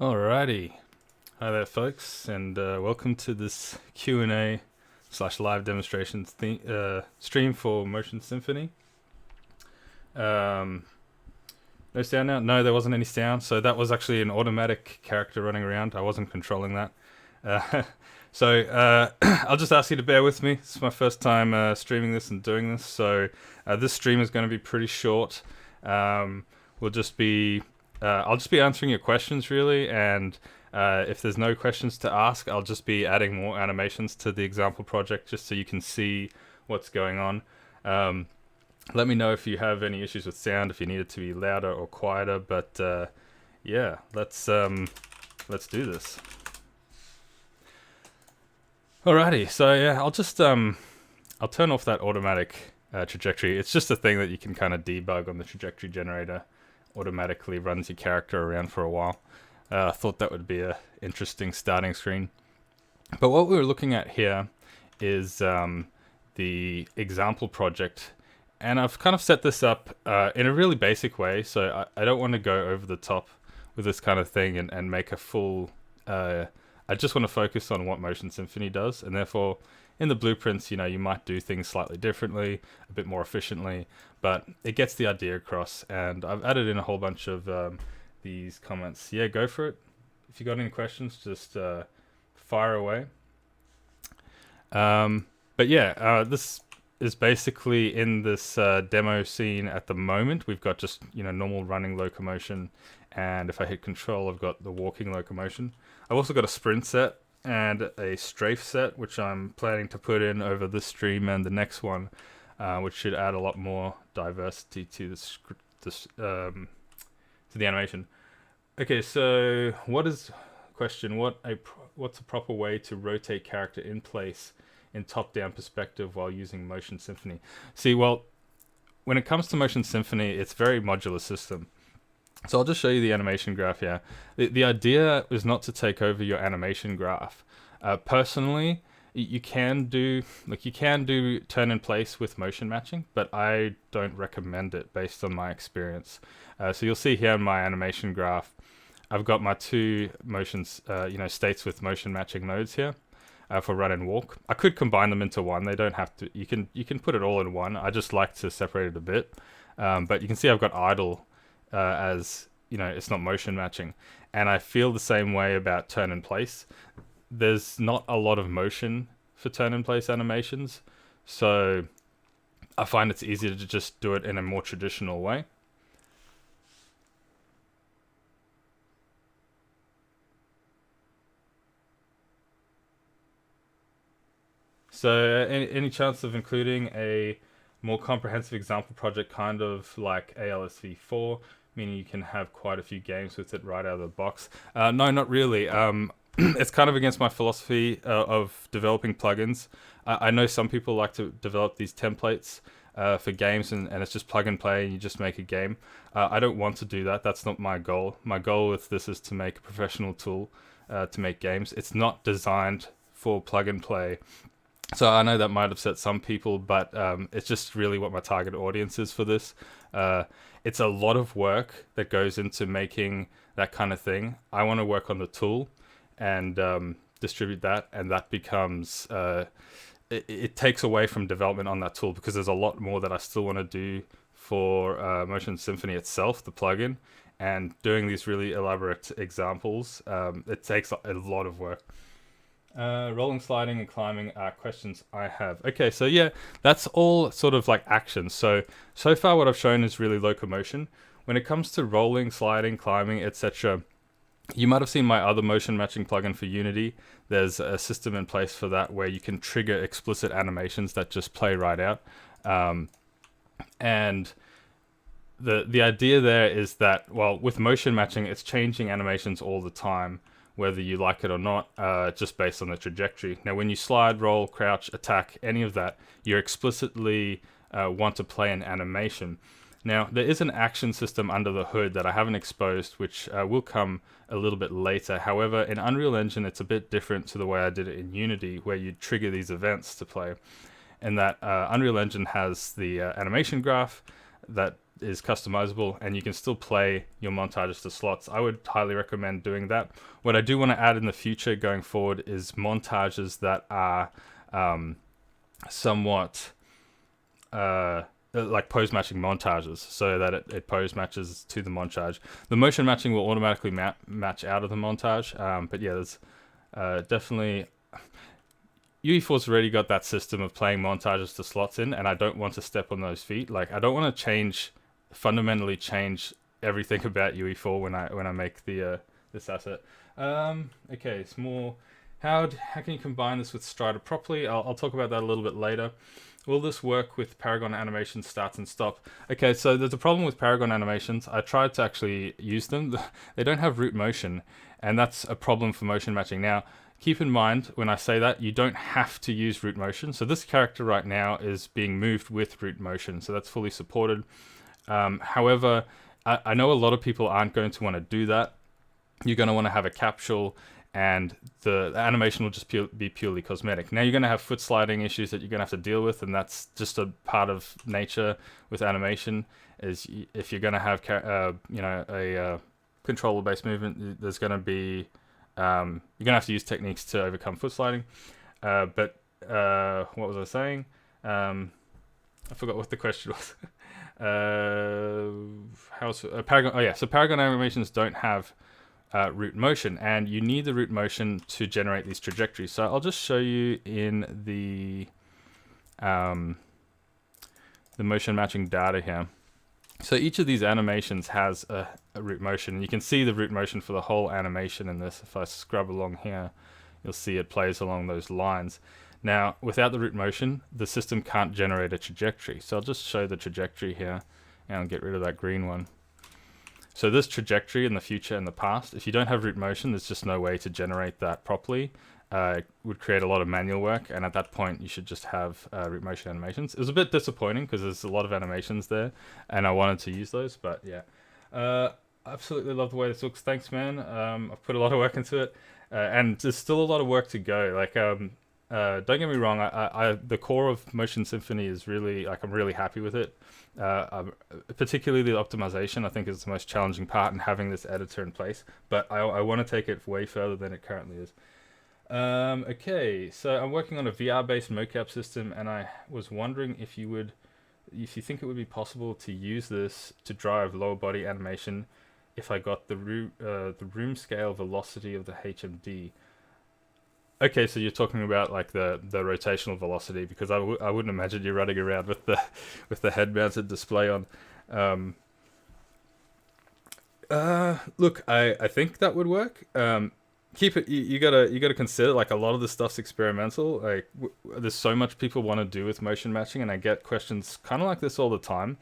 Alrighty, hi there, folks, and welcome to this Q&A slash live demonstration stream for Motion Symphony. No sound now? No, there wasn't any sound, so that was actually an automatic character running around. I wasn't controlling that. So I'll just ask you to bear with me. This is my first time streaming this and doing this, so this stream is going to be pretty short. We'll just be I'll just be answering your questions really, and if there's no questions to ask, I'll just be adding more animations to the example project just so you can see what's going on. Let me know if you have any issues with sound, if you need it to be louder or quieter, but yeah, let's do this. Alrighty, so yeah, I'll just I'll turn off that automatic trajectory. It's just a thing that you can kind of debug on the trajectory generator. Automatically runs your character around for a while. I thought that would be a interesting starting screen. But what we were looking at here is the example project, and I've kind of set this up in a really basic way, so I don't want to go over the top with this kind of thing and make a full I just want to focus on what Motion Symphony does, and therefore in the blueprints, you might do things slightly differently, a bit more efficiently, but it gets the idea across. And I've added in a whole bunch of these comments. Yeah, go for it. If you got any questions, just fire away. But yeah, this is basically in this demo scene at the moment. We've got just normal running locomotion, and if I hit control, I've got the walking locomotion. I've also got a sprint set and a strafe set, which I'm planning to put in over this stream and the next one, which should add a lot more diversity to the animation. Okay, so what's a proper way to rotate character in place in top-down perspective while using Motion Symphony? See, well, when it comes to Motion Symphony, it's a very modular system. So I'll just show you the animation graph here. The idea is not to take over your animation graph. Personally, you can do turn in place with motion matching, but I don't recommend it based on my experience. So you'll see here in my animation graph, I've got my two motions, states with motion matching nodes here for run and walk. I could combine them into one. They don't have to. You can put it all in one. I just like to separate it a bit. But you can see I've got idle as it's not motion matching, and I feel the same way about turn in place. There's not a lot of motion for turn in place animations, so I find it's easier to just do it in a more traditional way. So any chance of including a more comprehensive example project, kind of like ALSV4, meaning you can have quite a few games with it right out of the box? No, not really. It's kind of against my philosophy of developing plugins. I know some people like to develop these templates for games, and it's just plug and play and you just make a game. I don't want to do that. That's not my goal. My goal with this is to make a professional tool to make games. It's not designed for plug and play. So I know that might upset some people, but it's just really what my target audience is for this. It's a lot of work that goes into making that kind of thing. I want to work on the tool and distribute that, and that becomes it takes away from development on that tool, because there's a lot more that I still want to do for Motion Symphony itself, the plugin, and doing these really elaborate examples. It takes a lot of work. Rolling, sliding, and climbing are questions I have. Okay, so yeah, that's all sort of like actions. So far what I've shown is really locomotion. When it comes to rolling, sliding, climbing, etc., you might have seen my other motion matching plugin for Unity. There's a system in place for that where you can trigger explicit animations that just play right out. And the idea there is that, well, with motion matching, it's changing animations all the time, whether you like it or not, just based on the trajectory. Now, when you slide, roll, crouch, attack, any of that, you explicitly want to play an animation. Now, there is an action system under the hood that I haven't exposed, which will come a little bit later. However, in Unreal Engine, it's a bit different to the way I did it in Unity, where you trigger these events to play. And that Unreal Engine has the animation graph that is customizable, and you can still play your montages to slots. I would highly recommend doing that. What I do want to add in the future going forward is montages that are somewhat like pose matching montages, so that it pose matches to the montage. The motion matching will automatically match out of the montage, but yeah, there's definitely UE4's already got that system of playing montages to slots in, and I don't want to step on those feet. Like, I don't want to fundamentally change everything about UE4 when I make the this asset. Okay, it's more how can you combine this with Strider properly? I'll talk about that a little bit later. Will this work with Paragon animation starts and stop? Okay, so there's a problem with Paragon animations. I tried to actually use them. They don't have root motion, and that's a problem for motion matching. Now, keep in mind, when I say that, you don't have to use root motion. So this character right now is being moved with root motion, so that's fully supported. However, I know a lot of people aren't going to want to do that. You're going to want to have a capsule, and the animation will just be purely cosmetic. Now you're going to have foot sliding issues that you're going to have to deal with, and that's just a part of nature with animation. Is if you're going to have a controller-based movement, there's going to be you're going to have to use techniques to overcome foot sliding. But what was I saying? I forgot what the question was. Paragon? Oh yeah, so Paragon animations don't have root motion, and you need the root motion to generate these trajectories. So I'll just show you in the motion matching data here. So each of these animations has a root motion, and you can see the root motion for the whole animation in this. If I scrub along here, you'll see it plays along those lines. Now, without the root motion, the system can't generate a trajectory. So I'll just show the trajectory here, and I'll get rid of that green one. So this trajectory in the future and the past, if you don't have root motion, there's just no way to generate that properly. It would create a lot of manual work, and at that point you should just have root motion animations. It was a bit disappointing because there's a lot of animations there, and I wanted to use those, but yeah. Absolutely love the way this looks. Thanks, man. I've put a lot of work into it, and there's still a lot of work to go. Like, don't get me wrong, the core of Motion Symphony is really, like, I'm really happy with it. Particularly the optimization, I think, is the most challenging part, and having this editor in place. But I want to take it way further than it currently is. Okay, so I'm working on a VR-based mocap system, and I was wondering if you think it would be possible to use this to drive lower body animation if I got the room scale velocity of the HMD. Okay, so you're talking about like the rotational velocity, because I wouldn't imagine you're running around with the head-mounted display on. Look, I think that would work. Keep it. You gotta consider, like, a lot of the stuff's experimental. Like, there's so much people want to do with motion matching, and I get questions kind of like this all the time.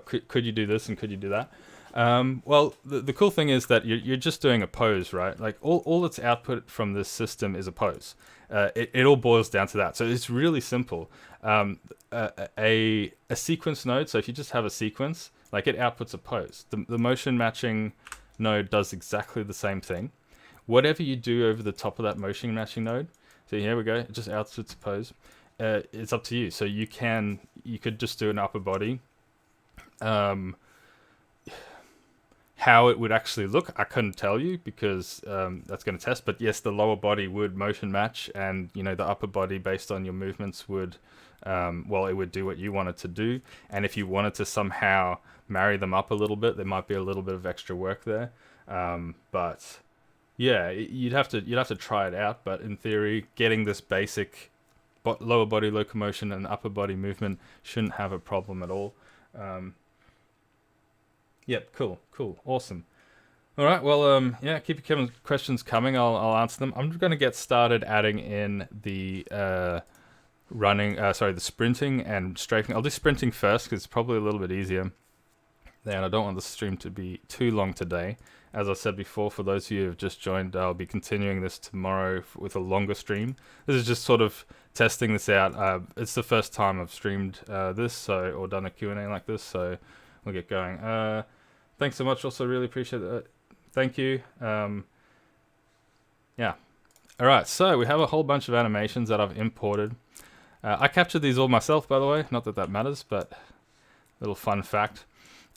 Could you do this and could you do that? Well, the cool thing is that you're just doing a pose, right? Like, all that's output from this system is a pose. It all boils down to that. So it's really simple. A sequence node, so if you just have a sequence, like, it outputs a pose. The motion matching node does exactly the same thing. Whatever you do over the top of that motion matching node, so here we go, it just outputs a pose. It's up to you. So you could just do an upper body. How it would actually look, I couldn't tell you, because that's going to test. But yes, the lower body would motion match, and the upper body, based on your movements, would it would do what you wanted to do. And if you wanted to somehow marry them up a little bit, there might be a little bit of extra work there. But yeah, you'd have to try it out. But in theory, getting this basic lower body locomotion and upper body movement shouldn't have a problem at all. Yep, cool, awesome. All right, well, yeah, keep your questions coming. I'll answer them. I'm going to get started adding in the the sprinting and strafing. I'll do sprinting first because it's probably a little bit easier. And I don't want the stream to be too long today. As I said before, for those of you who have just joined, I'll be continuing this tomorrow with a longer stream. This is just sort of testing this out. It's the first time I've streamed this, or done a Q&A like this, so we'll get going. Thanks so much. Also, really appreciate it. Thank you. Yeah. All right. So we have a whole bunch of animations that I've imported. I captured these all myself, by the way. Not that that matters, but little fun fact.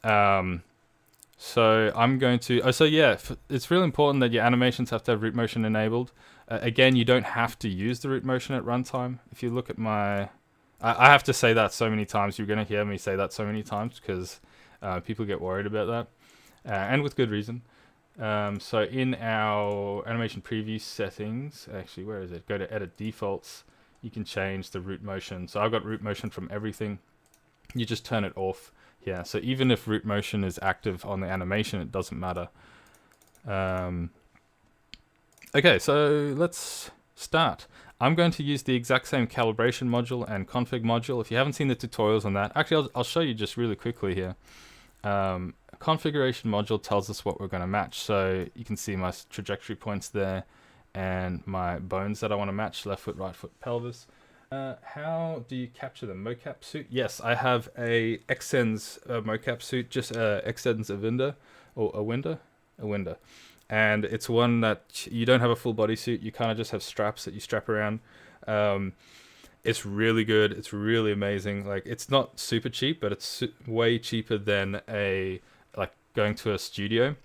So I'm going to. Oh, so yeah, it's really important that your animations have to have root motion enabled. Again, you don't have to use the root motion at runtime. If you look at my, I have to say that so many times. You're going to hear me say that so many times because people get worried about that, and with good reason. So in our animation preview settings, actually, where is it? Go to edit defaults. You can change the root motion. So I've got root motion from everything. You just turn it off here. So even if root motion is active on the animation, it doesn't matter. Okay, so let's start. I'm going to use the exact same calibration module and config module. If you haven't seen the tutorials on that, actually I'll show you just really quickly here. Configuration module tells us what we're going to match. So you can see my trajectory points there and my bones that I want to match, left foot, right foot, pelvis. How do you capture the mocap suit? Yes, I have a Xsens mocap suit, just Xsens Avinda, or Awinda. And it's one that you don't have a full body suit, you kind of just have straps that you strap around. It's really good, it's really amazing. Like, it's not super cheap, but it's way cheaper than going to a studio.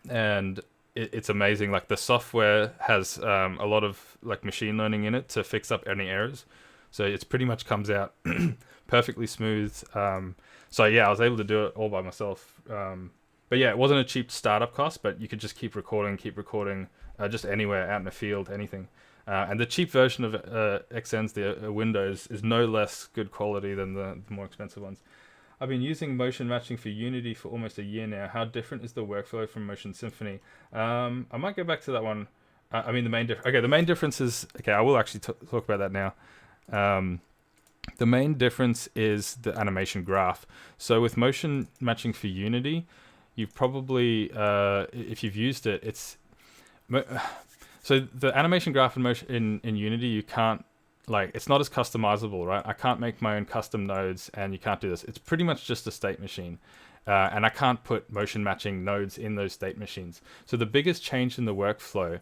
And it's amazing. Like, the software has a lot of like machine learning in it to fix up any errors, so it's pretty much comes out perfectly smooth. So yeah, I was able to do it all by myself. But yeah, it wasn't a cheap startup cost, but you could just keep recording, just anywhere, out in the field, anything. And the cheap version of Xsens, the Windows, is no less good quality than the more expensive ones. I've been using motion matching for Unity for almost a year now. How different is the workflow from Motion Symphony? I might go back to that one. The main difference is... Okay, I will actually talk about that now. The main difference is the animation graph. So with motion matching for Unity, you've probably... if you've used it, it's... So the animation graph in Unity, you can't... it's not as customizable, right? I can't make my own custom nodes, and you can't do this. It's pretty much just a state machine. And I can't put motion matching nodes in those state machines. So the biggest change in the workflow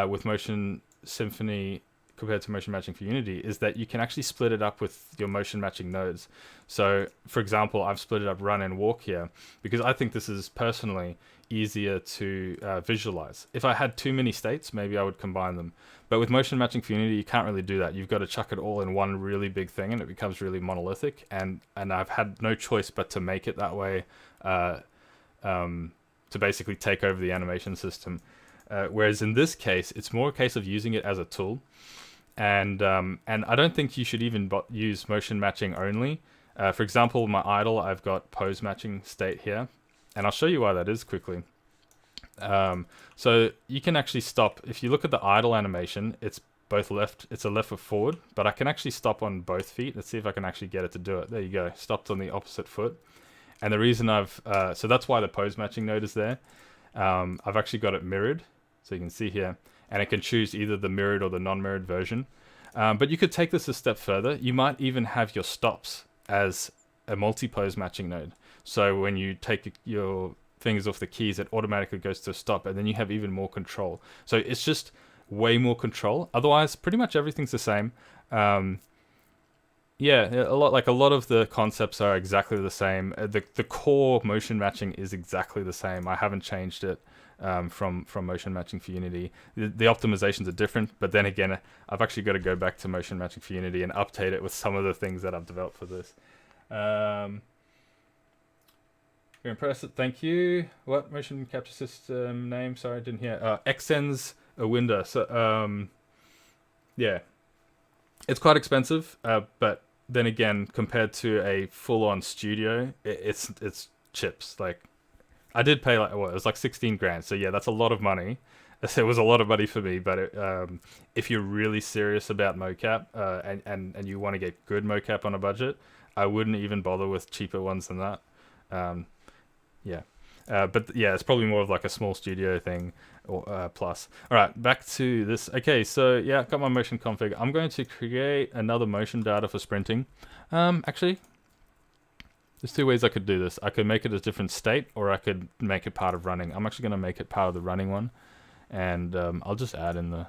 with Motion Symphony compared to motion matching for Unity is that you can actually split it up with your motion matching nodes. So, for example, I've split it up run and walk here because I think this is personally easier to visualize. If I had too many states, maybe I would combine them. But with motion matching for Unity, you can't really do that. You've got to chuck it all in one really big thing, and it becomes really monolithic. And I've had no choice but to make it that way, to basically take over the animation system. Whereas in this case, it's more a case of using it as a tool. And I don't think you should even use motion matching only. For example, my idle, I've got pose matching state here, and I'll show you why that is quickly. So you can actually stop. If you look at the idle animation, it's both left. It's a left foot forward, but I can actually stop on both feet. Let's see if I can actually get it to do it. There you go. Stopped on the opposite foot. And the reason so that's why the pose matching node is there. I've actually got it mirrored, so you can see here, and it can choose either the mirrored or the non-mirrored version. But you could take this a step further. You might even have your stops as a multi-pose matching node. So when you take your fingers off the keys, it automatically goes to stop, and then you have even more control. So it's just way more control. Otherwise, pretty much everything's the same. Yeah, a lot of the concepts are exactly the same. The core motion matching is exactly the same. I haven't changed it from motion matching for Unity. The optimizations are different, but then again, I've actually got to go back to motion matching for Unity and update it with some of the things that I've developed for this. You're impressed. Thank you. What motion capture system name? Sorry, I didn't hear. Xsens Awinda. So yeah, it's quite expensive, but then again, compared to a full-on studio, it's chips. Like, I did pay it was like 16 grand. So yeah, that's a lot of money. It was a lot of money for me, but if you're really serious about mocap and you want to get good mocap on a budget, I wouldn't even bother with cheaper ones than that. Yeah. But yeah, it's probably more of like a small studio thing or plus. All right, back to this. Okay, so yeah, got my motion config. I'm going to create another motion data for sprinting. Actually, there's two ways I could do this. I could make it a different state, or I could make it part of running. I'm actually going to make it part of the running one, and I'll just add in the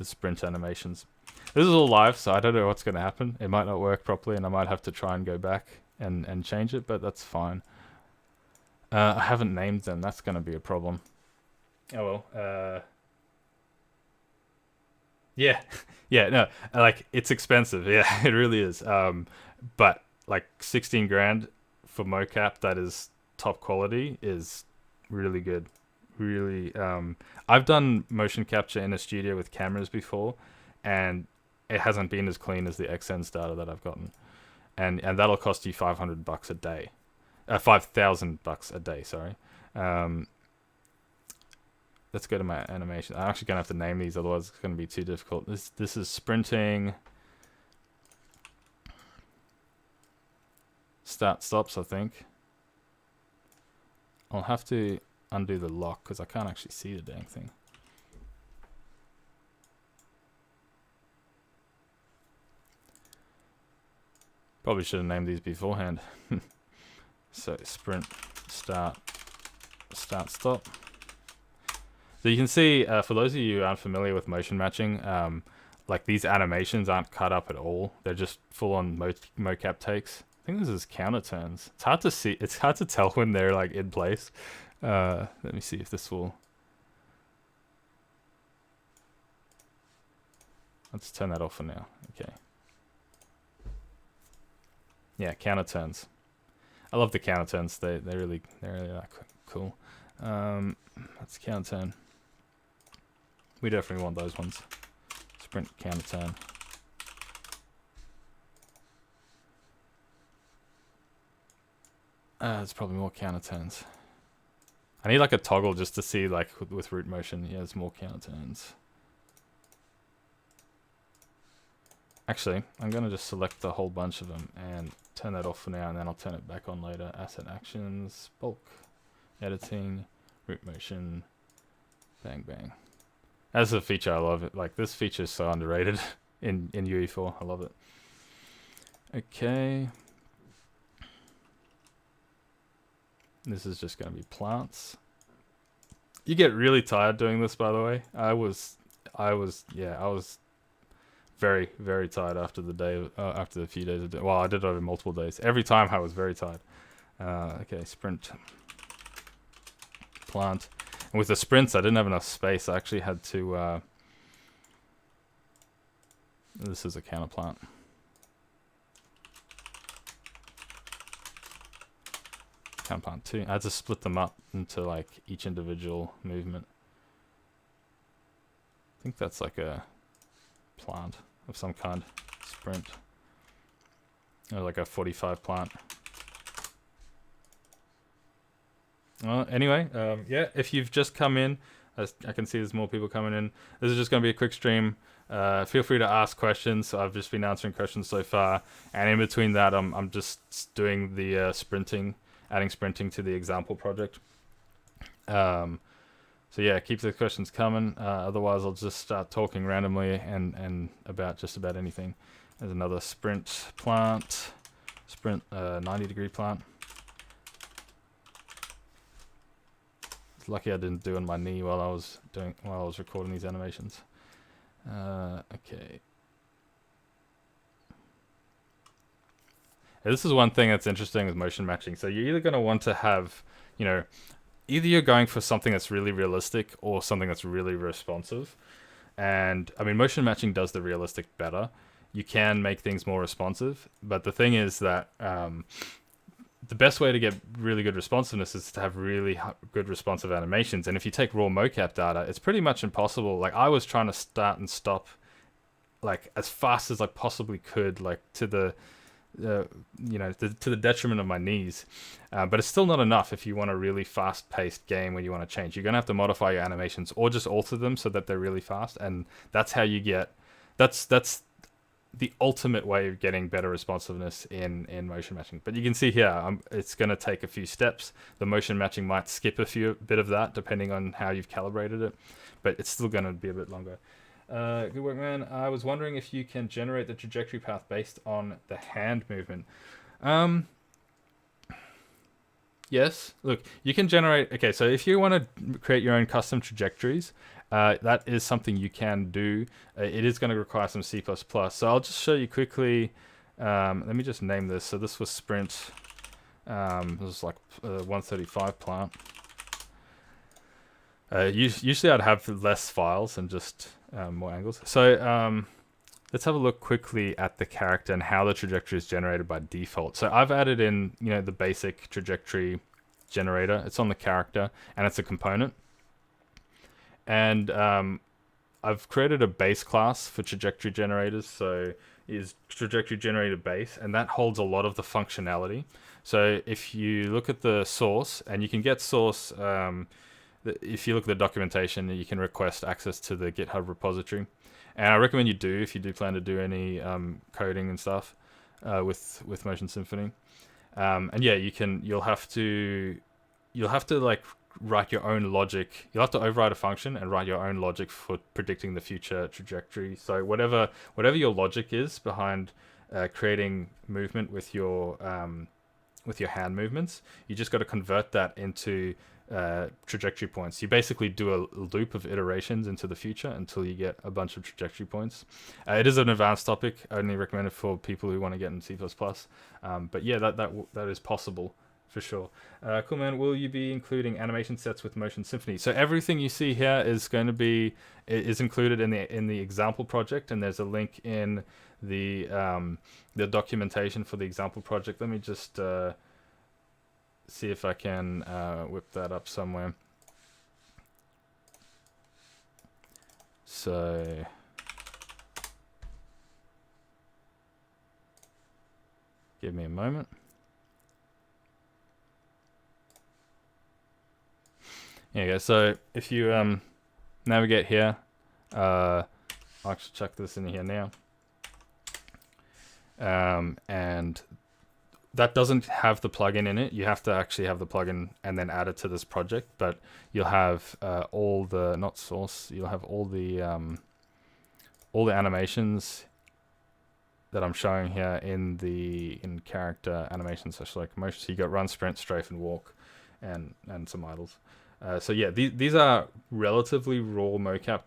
sprint animations. This is all live, so I don't know what's going to happen. It might not work properly, and I might have to try and go back and change it, but that's fine. I haven't named them. That's going to be a problem. Oh well. Yeah, yeah. No, like it's expensive. Yeah, it really is. But like 16 grand for mocap that is top quality is really good. Really. I've done motion capture in a studio with cameras before, and it hasn't been as clean as the XN's data that I've gotten, and that'll cost you $500 a day, $5,000 a day. Sorry. Um, let's go to my animation. I'm actually gonna have to name these, otherwise it's gonna be too difficult. This is sprinting. Start stops, I think. I'll have to undo the lock because I can't actually see the dang thing. Probably should have named these beforehand. So sprint, start, stop. So you can see, for those of you who aren't familiar with motion matching, like these animations aren't cut up at all. They're just full-on mocap takes. I think this is counter turns. It's hard to see. It's hard to tell when they're like in place. Let me see if this will. Let's turn that off for now. Okay. Yeah, counter turns. I love the counter turns. They're really like cool. Let's counter turn. We definitely want those ones. Sprint counter turn. There's probably more counter turns. I need like a toggle just to see like with root motion. Yeah, there's more counter turns. Actually, I'm gonna just select a whole bunch of them and turn that off for now, and then I'll turn it back on later. Asset actions, bulk, editing, root motion, bang bang. That's a feature I love. It like this feature is so underrated in UE4. I love it. Okay. This is just going to be plants. You get really tired doing this, by the way. I was very, very tired after the day, after the few days of well, I did it over multiple days. Every time I was very tired. Okay, sprint, plant. And with the sprints, I didn't have enough space. I actually had to. This is a counter plant. Plant 2. I had to split them up into like each individual movement. I think that's like a plant of some kind. Sprint. Or like a 45 plant. Well, anyway, yeah, if you've just come in, I can see there's more people coming in. This is just going to be a quick stream. Feel free to ask questions. I've just been answering questions so far. And in between that, I'm just doing the sprinting. Adding sprinting to the example project. So yeah, keep the questions coming. Otherwise, I'll just start talking randomly and about just about anything. There's another sprint plant, sprint 90-degree plant. It's lucky I didn't do it on my knee while I was recording these animations. Okay. This is one thing that's interesting with motion matching. So you're either going to want to have, you know, either you're going for something that's really realistic or something that's really responsive. And I mean, motion matching does the realistic better. You can make things more responsive, but the thing is that the best way to get really good responsiveness is to have really good responsive animations. And if you take raw mocap data, it's pretty much impossible. Like I was trying to start and stop like as fast as I possibly could, like to the you know, to the detriment of my knees, but it's still not enough if you want a really fast-paced game where you want to change. You're gonna have to modify your animations or just alter them so that they're really fast, and that's how you get. That's the ultimate way of getting better responsiveness in motion matching. But you can see here, it's gonna take a few steps. The motion matching might skip a bit of that depending on how you've calibrated it, but it's still gonna be a bit longer. Good work, man. I was wondering if you can generate the trajectory path based on the hand movement. Yes. Look, you can generate... Okay, so if you want to create your own custom trajectories, that is something you can do. It is going to require some C++. So I'll just show you quickly. Let me just name this. So this was sprint This is like 135 plant. Usually I'd have less files and just more angles. So let's have a look quickly at the character and how the trajectory is generated by default. So I've added in, the basic trajectory generator. It's on the character and it's a component. And I've created a base class for trajectory generators. So is trajectory generator base, and that holds a lot of the functionality. So if you look at the source, and you can get source, if you look at the documentation, you can request access to the GitHub repository. And I recommend you do if you do plan to do any coding and stuff with Motion Symphony. And yeah, you'll have to like write your own logic. You'll have to override a function and write your own logic for predicting the future trajectory. So whatever your logic is behind creating movement with your hand movements, you just got to convert that into trajectory points. You basically do a loop of iterations into the future until you get a bunch of trajectory points. It is an advanced topic. I only recommend it for people who want to get in C++. But yeah, that is possible for sure. Cool, man. Will you be including animation sets with Motion Symphony? So everything you see here is going to be included in the example project, and there's a link in the documentation for the example project. Let me just see if I can whip that up somewhere. So give me a moment. There you go. So if you navigate here, I'll actually chuck this in here now. And that doesn't have the plugin in it. You have to actually have the plugin and then add it to this project. But you'll have all the You'll have all the animations that I'm showing here in character animation / locomotion. So you got run, sprint, strafe, and walk, and some idles. So yeah, these are relatively raw mocap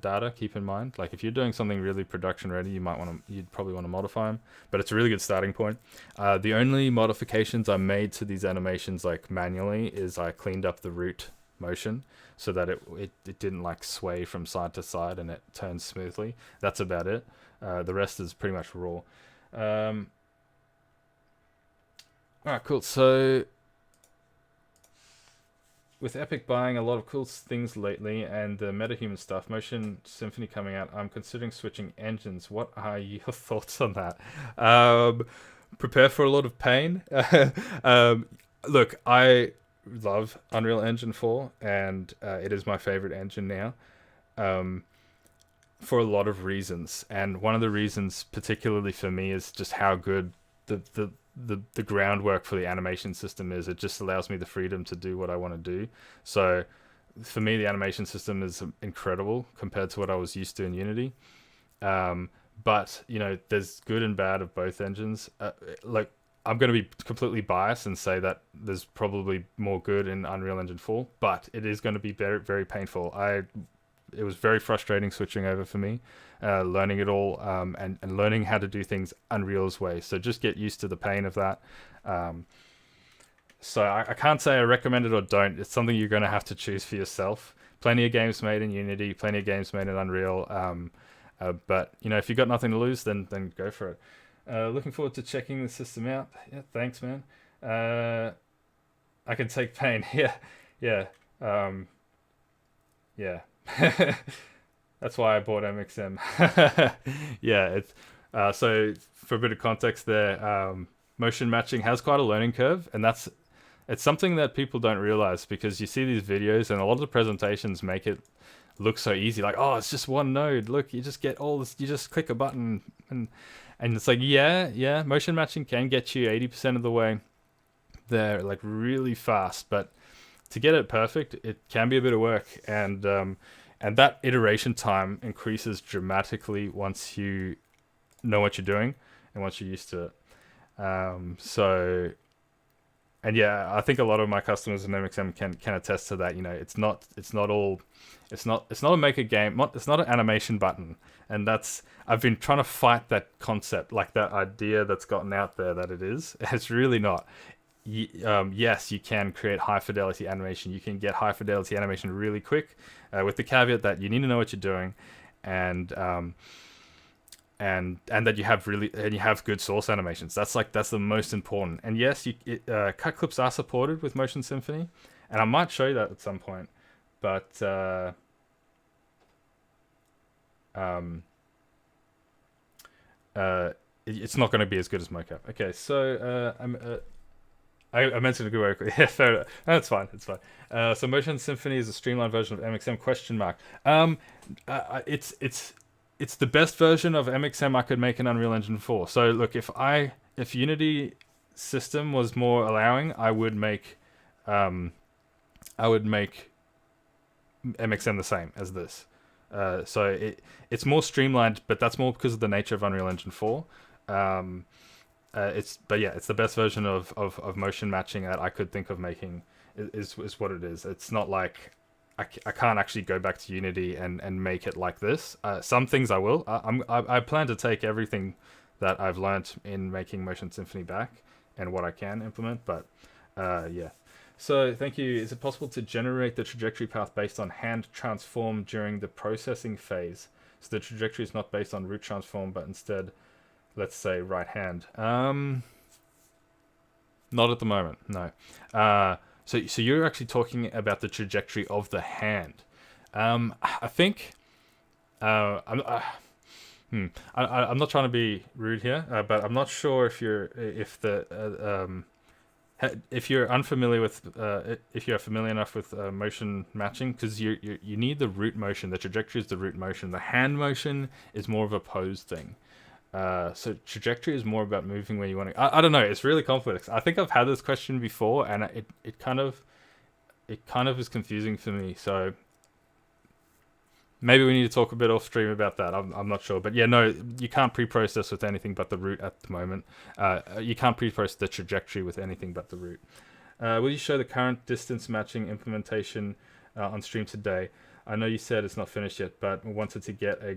data. Keep in mind, like if you're doing something really production ready, you'd probably want to modify them. But it's a really good starting point. The only modifications I made to these animations, like manually, is I cleaned up the root motion so that it didn't like sway from side to side and it turns smoothly. That's about it. The rest is pretty much raw. All right, cool. So with Epic buying a lot of cool things lately and the MetaHuman stuff, Motion Symphony coming out, I'm considering switching engines. What are your thoughts on that? Prepare for a lot of pain. Look, I love Unreal Engine 4, and it is my favorite engine now, for a lot of reasons. And one of the reasons, particularly for me, is just how good the groundwork for the animation system is. It just allows me the freedom to do what I want to do. So for me, the animation system is incredible compared to what I was used to in Unity. But there's good and bad of both engines. Like I'm going to be completely biased and say that there's probably more good in Unreal Engine 4, but it is going to be very, very painful. It was very frustrating switching over for me, learning it all, and learning how to do things Unreal's way. So just get used to the pain of that. So I can't say I recommend it or don't. It's something you're going to have to choose for yourself. Plenty of games made in Unity, plenty of games made in Unreal. But if you've got nothing to lose, then go for it. Looking forward to checking the system out. Yeah, thanks, man. I can take pain. Yeah. Yeah. That's why I bought MXM. Yeah, it's so for a bit of context there, motion matching has quite a learning curve, and it's something that people don't realize, because you see these videos and a lot of the presentations make it look so easy, like, oh, it's just one node, look, you just get all this, you just click a button, and it's like, yeah, motion matching can get you 80% of the way there, like really fast, but to get it perfect, it can be a bit of work, and that iteration time increases dramatically once you know what you're doing and once you're used to it. So and yeah, I think a lot of my customers in MXM can attest to that. It's not a make a game. It's not an animation button, and that's I've been trying to fight that concept, like that idea that's gotten out there that it is. It's really not. Yes, you can create high fidelity animation. You can get high fidelity animation really quick, with the caveat that you need to know what you're doing, and that you have good source animations. That's the most important. And yes, cut clips are supported with Motion Symphony, and I might show you that at some point, but it's not going to be as good as mocap. Okay, so I mentioned a good way. Yeah, fair enough. That's fine. It's fine. So Motion Symphony is a streamlined version of MXM? Question mark. It's the best version of MXM I could make in Unreal Engine 4. So look, if Unity system was more allowing, I would make MXM the same as this. So it's more streamlined, but that's more because of the nature of Unreal Engine 4. It's the best version of motion matching that I could think of making is what it is. It's not like I can't actually go back to Unity and make it like this. Some things I will. I plan to take everything that I've learnt in making Motion Symphony back and what I can implement, but yeah. So thank you. Is it possible to generate the trajectory path based on hand transform during the processing phase? So the trajectory is not based on root transform, but instead, let's say right hand. Not at the moment, no. So you're actually talking about the trajectory of the hand. I think I'm not trying to be rude here, but I'm not sure if you're unfamiliar with if you're familiar enough with motion matching, because you need the root motion. The trajectory is the root motion. The hand motion is more of a pose thing. So trajectory is more about moving where you want to. I don't know. It's really complex. I think I've had this question before, and it kind of is confusing for me. So maybe we need to talk a bit off stream about that. I'm not sure, but yeah, no, you can't pre-process with anything but the root at the moment. You can't pre-process the trajectory with anything but the root. Will you show the current distance matching implementation on stream today? I know you said it's not finished yet, but wanted to get a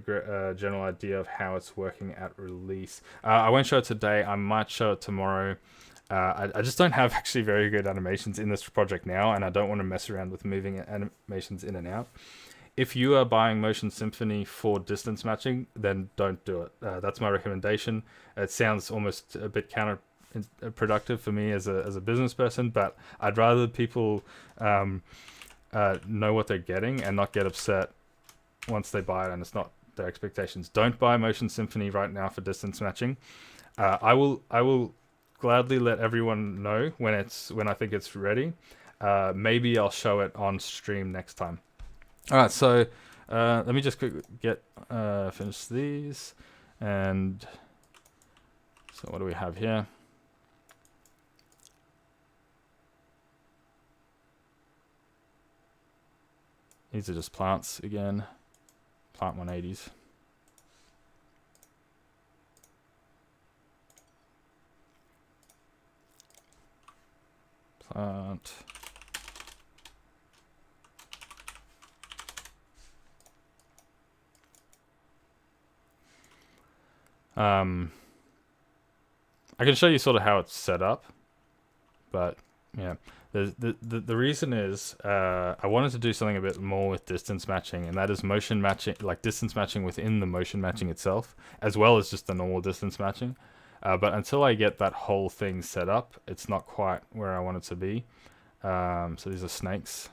general idea of how it's working at release. I won't show it today. I might show it tomorrow. I just don't have actually very good animations in this project now, and I don't want to mess around with moving animations in and out. If you are buying Motion Symphony for distance matching, then don't do it. That's my recommendation. It sounds almost a bit counterproductive for me as a business person, but I'd rather people know what they're getting and not get upset once they buy it and it's not their expectations. Don't buy Motion Symphony right now for distance matching. I will gladly let everyone know when I think it's ready. Maybe I'll show it on stream next time. All right, so let me just quickly finish these, and so what do we have here? These are just plants again, plant 180s. Plant. I can show you sort of how it's set up, but yeah. The reason is I wanted to do something a bit more with distance matching, and that is motion matching, like distance matching within the motion matching itself, as well as just the normal distance matching. But until I get that whole thing set up, it's not quite where I want it to be. So these are snakes.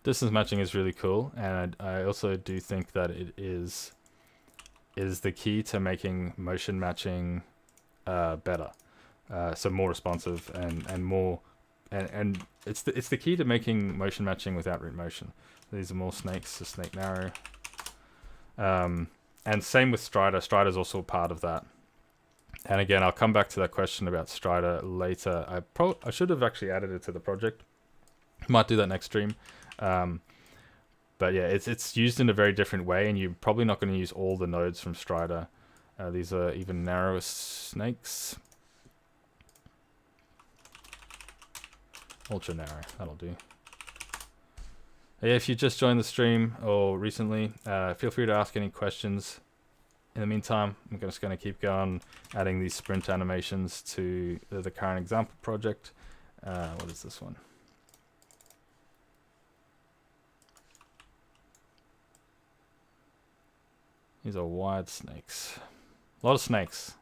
Distance matching is really cool, and I also do think that it is the key to making motion matching better, so more responsive and more, and it's the key to making motion matching without root motion. These are more snakes, a snake narrow, and same with Strider. Strider is also part of that. And again, I'll come back to that question about Strider later. I should have actually added it to the project. Might do that next stream. But yeah, it's used in a very different way, and you're probably not going to use all the nodes from Strider. These are even narrower snakes. Ultra narrow, that'll do. Yeah, if you just joined the stream or recently, feel free to ask any questions. In the meantime, I'm just going to keep going, adding these sprint animations to the current example project. What is this one? These are wide snakes. A lot of snakes.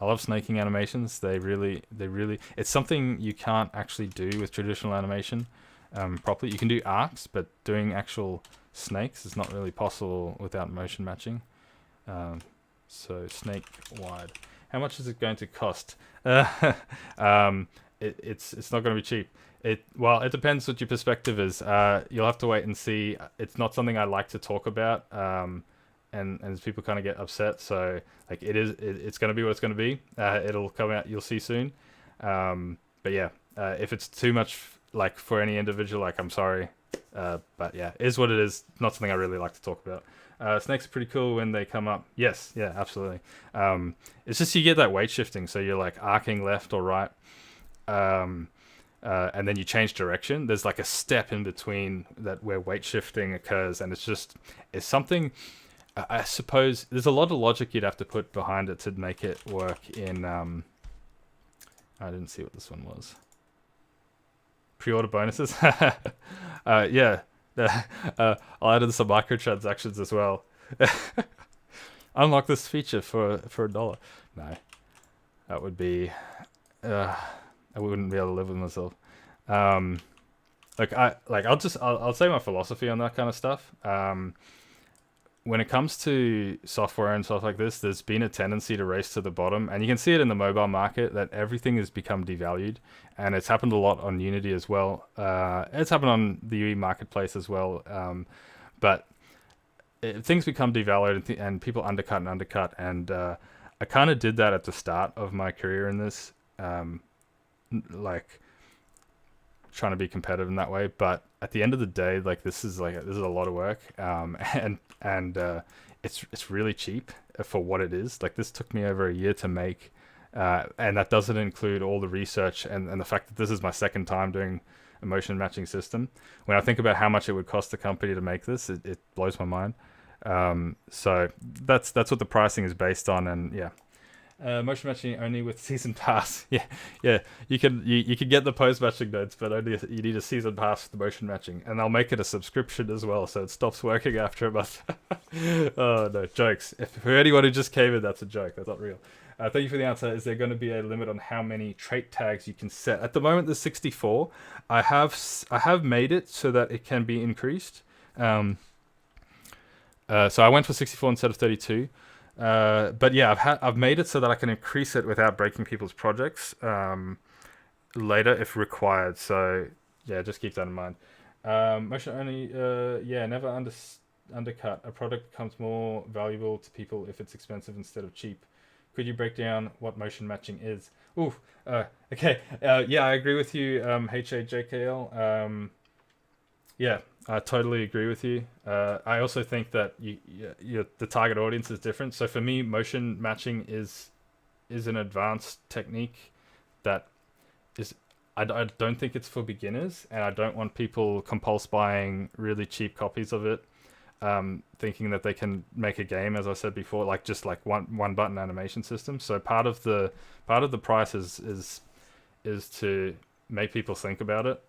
I love snaking animations. They really, it's something you can't actually do with traditional animation properly. You can do arcs, but doing actual snakes is not really possible without motion matching. So snake wide. How much is it going to cost? It's not going to be cheap. Well, it depends what your perspective is. You'll have to wait and see. It's not something I like to talk about. And people kind of get upset, so like it's going to be what it's going to be. It'll come out, you'll see soon. But yeah, if it's too much like for any individual, like I'm sorry, but yeah, it is what it is. Not something I really like to talk about. Snakes are pretty cool when they come up. Yes, yeah, absolutely. It's just you get that weight shifting, so you're like arcing left or right, and then you change direction. There's like a step in between that where weight shifting occurs, and it's something. I suppose there's a lot of logic you'd have to put behind it to make it work in... I didn't see what this one was. Pre-order bonuses? Yeah. I'll add in some microtransactions as well. Unlock this feature for $1. No. That would be... I wouldn't be able to live with myself. I'll say my philosophy on that kind of stuff. When it comes to software and stuff like this, there's been a tendency to race to the bottom, and you can see it in the mobile market that everything has become devalued, and it's happened a lot on Unity as well. It's happened on the UE marketplace as well, but things become devalued and people undercut, and I kind of did that at the start of my career in this, like trying to be competitive in that way, but at the end of the day, like this is a lot of work, and it's really cheap for what it is. Like this took me over a year to make, and that doesn't include all the research and the fact that this is my second time doing a motion matching system. When I think about how much it would cost the company to make this, it blows my mind. So that's what the pricing is based on, and yeah. Motion matching only with season pass. Yeah. You can get the post matching nodes, but only you need a season pass for the motion matching, and I'll make it a subscription as well, so it stops working after a month. Oh no, jokes. For anyone who just came in, that's a joke. That's not real. Thank you for the answer. Is there going to be a limit on how many trait tags you can set? At the moment, there's 64. I have made it so that it can be increased. So I went for 64 instead of 32. But yeah, I've made it so that I can increase it without breaking people's projects later if required. So yeah, just keep that in mind. Motion only, never undercut. A product becomes more valuable to people if it's expensive instead of cheap. Could you break down what motion matching is? Ooh, okay. Yeah, I agree with you, HAJKL. Yeah, I totally agree with you. I also think that the target audience is different. So for me, motion matching is an advanced technique that is... I don't think it's for beginners, and I don't want people compulse buying really cheap copies of it, thinking that they can make a game, as I said before, like just like one button animation system. So part of the price is to make people think about it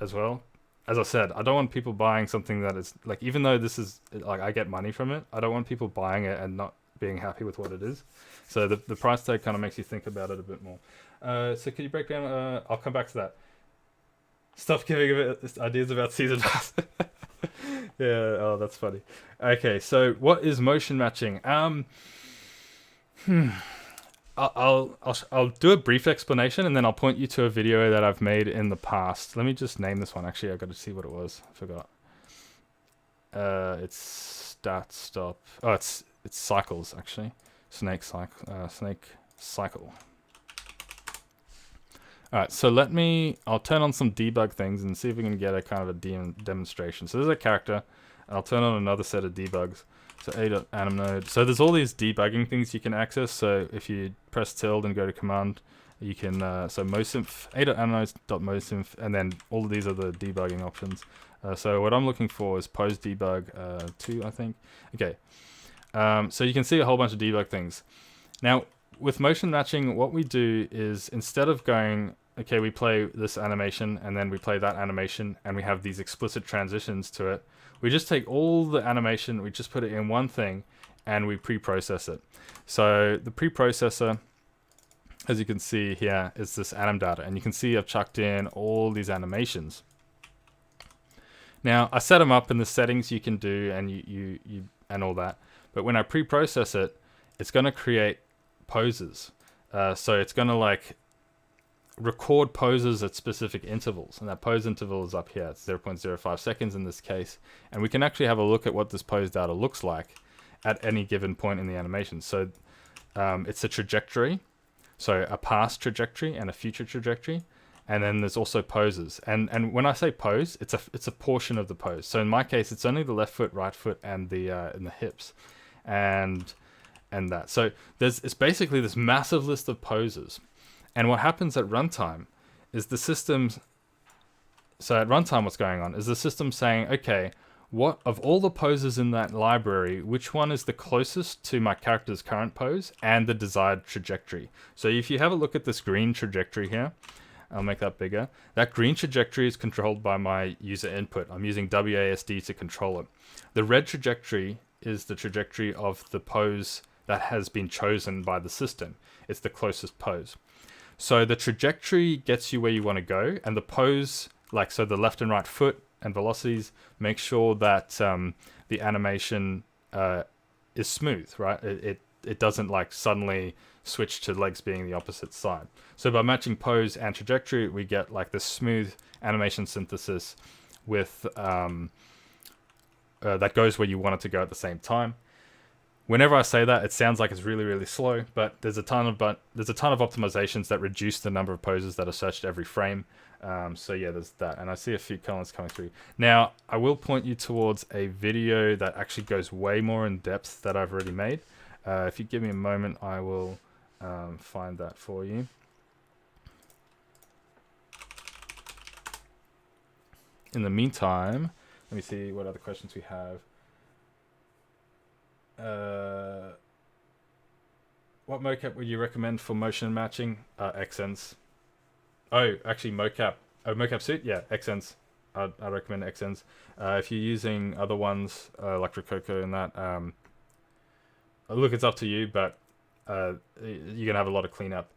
as well. As I said, I don't want people buying something that is like, even though this is like I get money from it, I don't want people buying it and not being happy with what it is. So the price tag kind of makes you think about it a bit more. So can you break down? I'll come back to that. Stop giving ideas about season pass. Yeah, oh, that's funny. Okay, so what is motion matching? I'll do a brief explanation, and then I'll point you to a video that I've made in the past. Let me just name this one. Actually, I've got to see what it was. I forgot. It's start, stop. Oh, it's cycles, actually. Snake cycle. All right, so I'll turn on some debug things and see if we can get a kind of a demonstration. So there's a character. And I'll turn on another set of debugs. So a.anim node. So there's all these debugging things you can access. So if you press tilde and go to command, you can, so mosymph, a.animnode.mosymph, and then all of these are the debugging options. So what I'm looking for is pose debug 2, I think. Okay. So you can see a whole bunch of debug things. Now, with motion matching, what we do is instead of going, okay, we play this animation and then we play that animation and we have these explicit transitions to it, we just take all the animation, we just put it in one thing and we pre-process it. So the preprocessor, as you can see here, is this anim data, and you can see I've chucked in all these animations. Now I set them up in the settings you can do and you and all that, but when I pre-process it, it's going to create poses. So it's going to like record poses at specific intervals, and that pose interval is up here. It's 0.05 seconds in this case, and we can actually have a look at what this pose data looks like at any given point in the animation. So it's a trajectory, so a past trajectory and a future trajectory, and then there's also poses. And when I say pose, it's a portion of the pose. So in my case, it's only the left foot, right foot, and the hips, and that. So it's basically this massive list of poses. And what happens at runtime is the system's, so at runtime what's going on is the system saying, okay, what of all the poses in that library, which one is the closest to my character's current pose and the desired trajectory? So if you have a look at this green trajectory here, I'll make that bigger. That green trajectory is controlled by my user input. I'm using WASD to control it. The red trajectory is the trajectory of the pose that has been chosen by the system. It's the closest pose. So the trajectory gets you where you want to go, and the pose, like so the left and right foot and velocities, make sure that the animation is smooth, right? It doesn't like suddenly switch to legs being the opposite side. So by matching pose and trajectory, we get like this smooth animation synthesis with that goes where you want it to go at the same time. Whenever I say that, it sounds like it's really, really slow, but there's a ton of optimizations that reduce the number of poses that are searched every frame. So yeah, there's that, and I see a few comments coming through. Now, I will point you towards a video that actually goes way more in depth that I've already made. If you give me a moment, I will find that for you. In the meantime, let me see what other questions we have. What mocap would you recommend for motion matching? Xsense. Oh, actually mocap. Oh, mocap suit? Yeah, Xsense. I recommend Xsense. If you're using other ones, like Rococo and that, look, it's up to you, but you're going to have a lot of cleanup.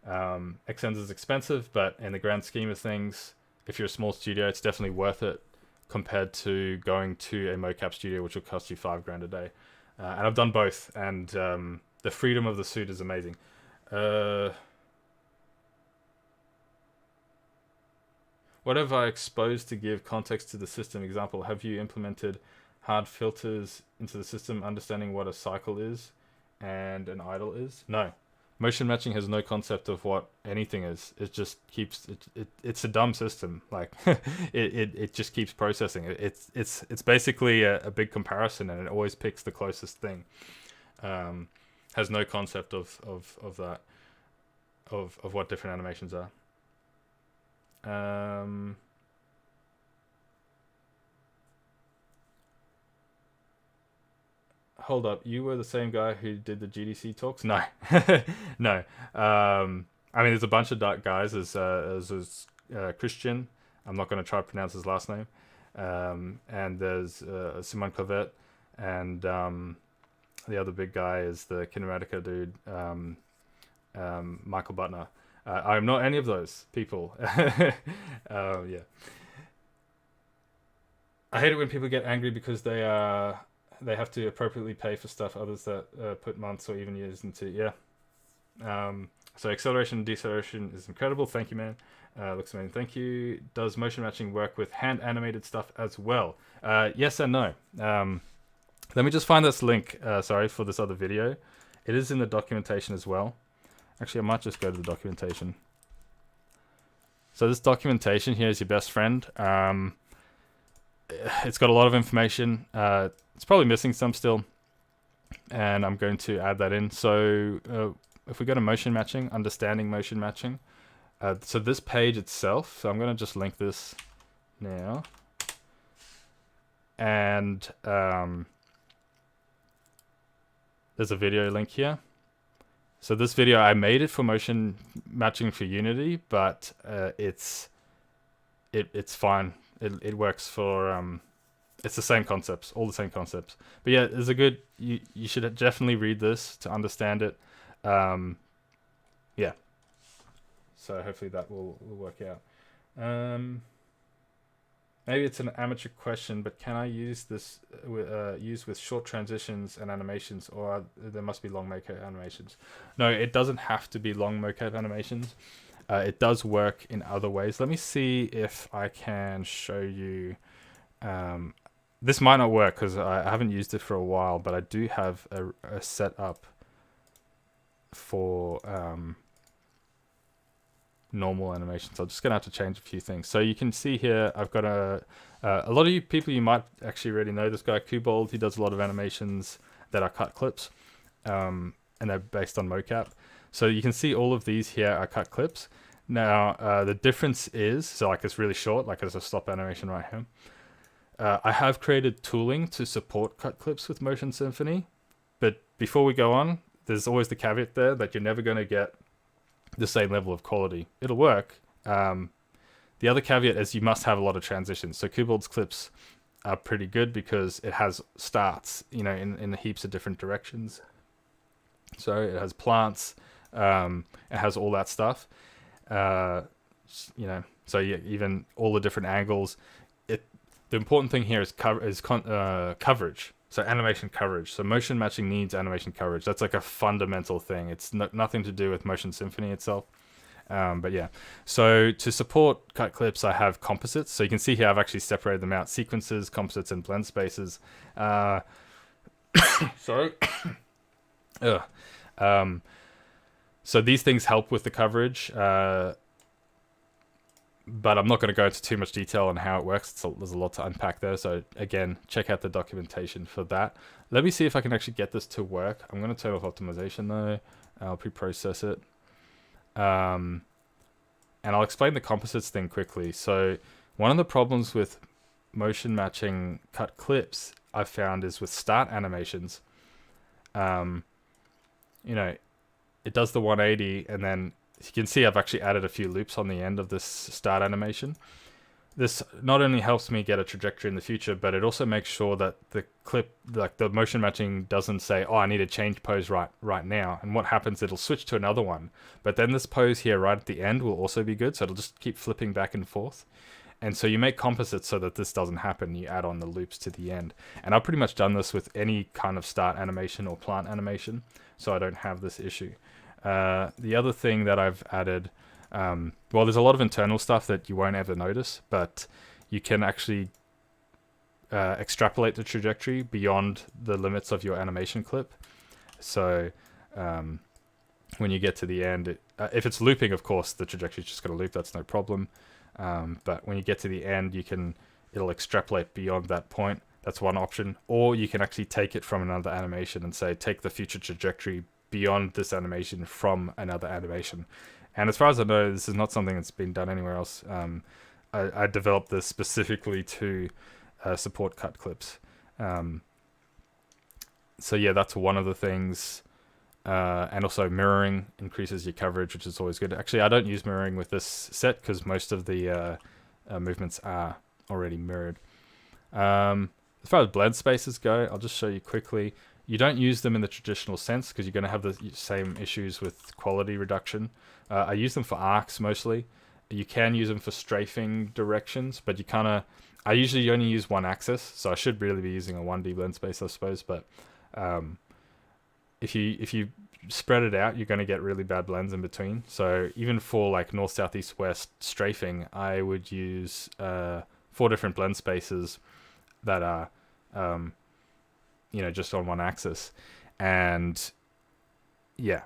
Xsense is expensive, but in the grand scheme of things, if you're a small studio, it's definitely worth it compared to going to a mocap studio, which will cost you $5,000 a day. And I've done both, and the freedom of the suit is amazing. What have I exposed to give context to the system? Example, have you implemented hard filters into the system, understanding what a cycle is and an idle is? No. Motion matching has no concept of what anything is. It just keeps it's a dumb system. Like it just keeps processing. It's basically a big comparison, and it always picks the closest thing. Has no concept of that of what different animations are. Hold up, you were the same guy who did the GDC talks? No. No. I mean, there's a bunch of dark guys. There's Christian. I'm not going to try to pronounce his last name. And there's Simon Clavet. And the other big guy is the Kinematica dude, Michael Butner. I'm not any of those people. Yeah. I hate it when people get angry because they have to appropriately pay for stuff others that put months or even years into. Yeah. So acceleration and deceleration is incredible. Thank you, man. Looks amazing. Thank you. Does motion matching work with hand animated stuff as well? Yes and no. Let me just find this link. Sorry for this other video. It is in the documentation as well. Actually, I might just go to the documentation. So this documentation here is your best friend. it's got a lot of information. It's probably missing some still, and I'm going to add that in. So if we go to motion matching, understanding motion matching, so this page itself, so I'm going to just link this now, and there's a video link here. So this video, I made it for motion matching for Unity, but it's fine. It works for it's the same concepts, all the same concepts. But yeah, there's a good, you should definitely read this to understand it. Yeah. So hopefully that will work out. Maybe it's an amateur question, but can I use this use with short transitions and animations, or there must be long mocap animations? No, it doesn't have to be long mocap animations. It does work in other ways. Let me see if I can show you. This might not work because I haven't used it for a while, but I do have a setup for normal animations. I'm just gonna have to change a few things. So you can see here, I've got a lot of you people, you might actually already know this guy, Kubold. He does a lot of animations that are cut clips, and they're based on mocap. So you can see all of these here are cut clips. Now, the difference is, so like it's really short, like there's a stop animation right here. I have created tooling to support cut clips with Motion Symphony, but before we go on, there's always the caveat there that you're never going to get the same level of quality. It'll work. The other caveat is you must have a lot of transitions. So Kubold's clips are pretty good because it has starts, in heaps of different directions. So it has plants, it has all that stuff. So yeah, even all the different angles. The important thing here is coverage. So animation coverage. So motion matching needs animation coverage. That's like a fundamental thing. It's nothing to do with Motion Symphony itself. But yeah, so to support cut clips, I have composites. So you can see here I've actually separated them out: sequences, composites, and blend spaces. Sorry. So these things help with the coverage, but I'm not going to go into too much detail on how it works. There's a lot to unpack there. So again, check out the documentation for that. Let me see if I can actually get this to work. I'm going to turn off optimization though. I'll pre-process it. And I'll explain the composites thing quickly. So one of the problems with motion matching cut clips I've found is with start animations. It does the 180, and then you can see I've actually added a few loops on the end of this start animation. This not only helps me get a trajectory in the future, but it also makes sure that the clip, like the motion matching, doesn't say, oh, I need to change pose right now. And what happens, it'll switch to another one. But then this pose here right at the end will also be good, so it'll just keep flipping back and forth. And so you make composites so that this doesn't happen. You add on the loops to the end. And I've pretty much done this with any kind of start animation or plant animation, so I don't have this issue. The other thing that I've added, well, there's a lot of internal stuff that you won't ever notice, but you can actually extrapolate the trajectory beyond the limits of your animation clip. So when you get to the end, if it's looping, of course, the trajectory is just going to loop. That's no problem. But when you get to the end, it'll extrapolate beyond that point. That's one option. Or you can actually take it from another animation and say, take the future trajectory beyond this animation from another animation. And as far as I know, this is not something that's been done anywhere else. I developed this specifically to support cut clips. So yeah, that's one of the things. And also mirroring increases your coverage, which is always good. Actually, I don't use mirroring with this set because most of the movements are already mirrored. As far as blend spaces go, I'll just show you quickly. You don't use them in the traditional sense because you're going to have the same issues with quality reduction. I use them for arcs mostly. You can use them for strafing directions, but I usually only use one axis, so I should really be using a 1D blend space, I suppose. But if you spread it out, you're going to get really bad blends in between. So even for like north, south, east, west strafing, I would use 4 different blend spaces that are just on one axis. And yeah,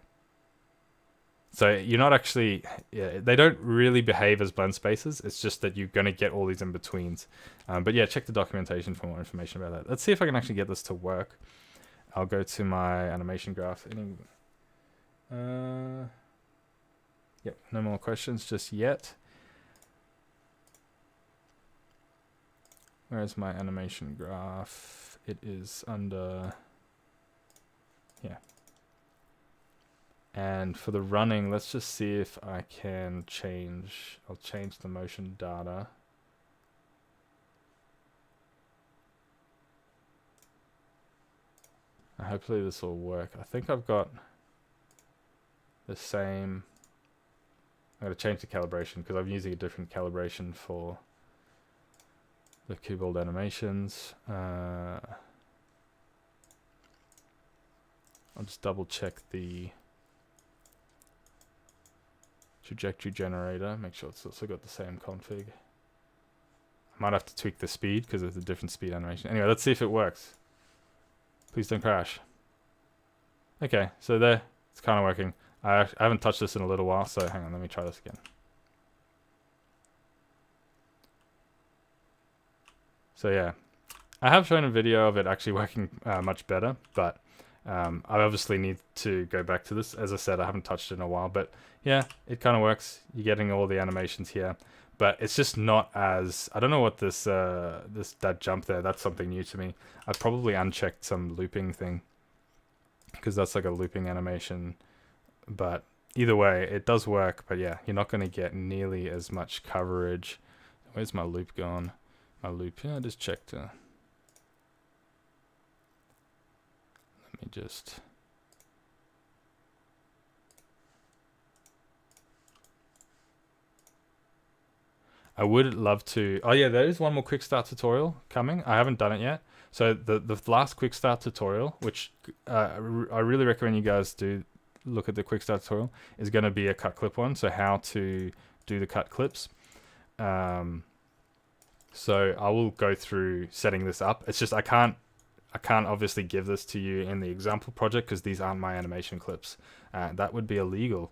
So you're not actually, yeah, they don't really behave as blend spaces. It's just that you're going to get all these in betweens. But yeah, check the documentation for more information about that. Let's see if I can actually get this to work. I'll go to my animation graph. Yep, no more questions just yet. Where's my animation graph? It is under, yeah. And for the running, let's just see if I can change, I'll change the motion data. Hopefully this will work. I think I've got the same, I'm going to change the calibration because I'm using a different calibration for the Cubald animations. I'll just double check the trajectory generator, make sure it's also got the same config. I might have to tweak the speed because it's a different speed animation. Anyway, let's see if it works. Please don't crash. Okay, so there, it's kind of working. I haven't touched this in a little while, so hang on, let me try this again. So yeah, I have shown a video of it actually working much better, but I obviously need to go back to this. As I said, I haven't touched it in a while, but yeah, it kind of works. You're getting all the animations here, but it's just not as, I don't know what that jump there, that's something new to me. I probably unchecked some looping thing because that's like a looping animation, but either way, it does work. But yeah, you're not going to get nearly as much coverage. Where's my loop gone? My loop, yeah, I just checked. Let me just... I would love to... Oh yeah, there is one more quick start tutorial coming. I haven't done it yet. So the last quick start tutorial, which I really recommend you guys do look at the quick start tutorial, is going to be a cut clip one. So how to do the cut clips. So I will go through setting this up. It's just I can't obviously give this to you in the example project because these aren't my animation clips. That would be illegal.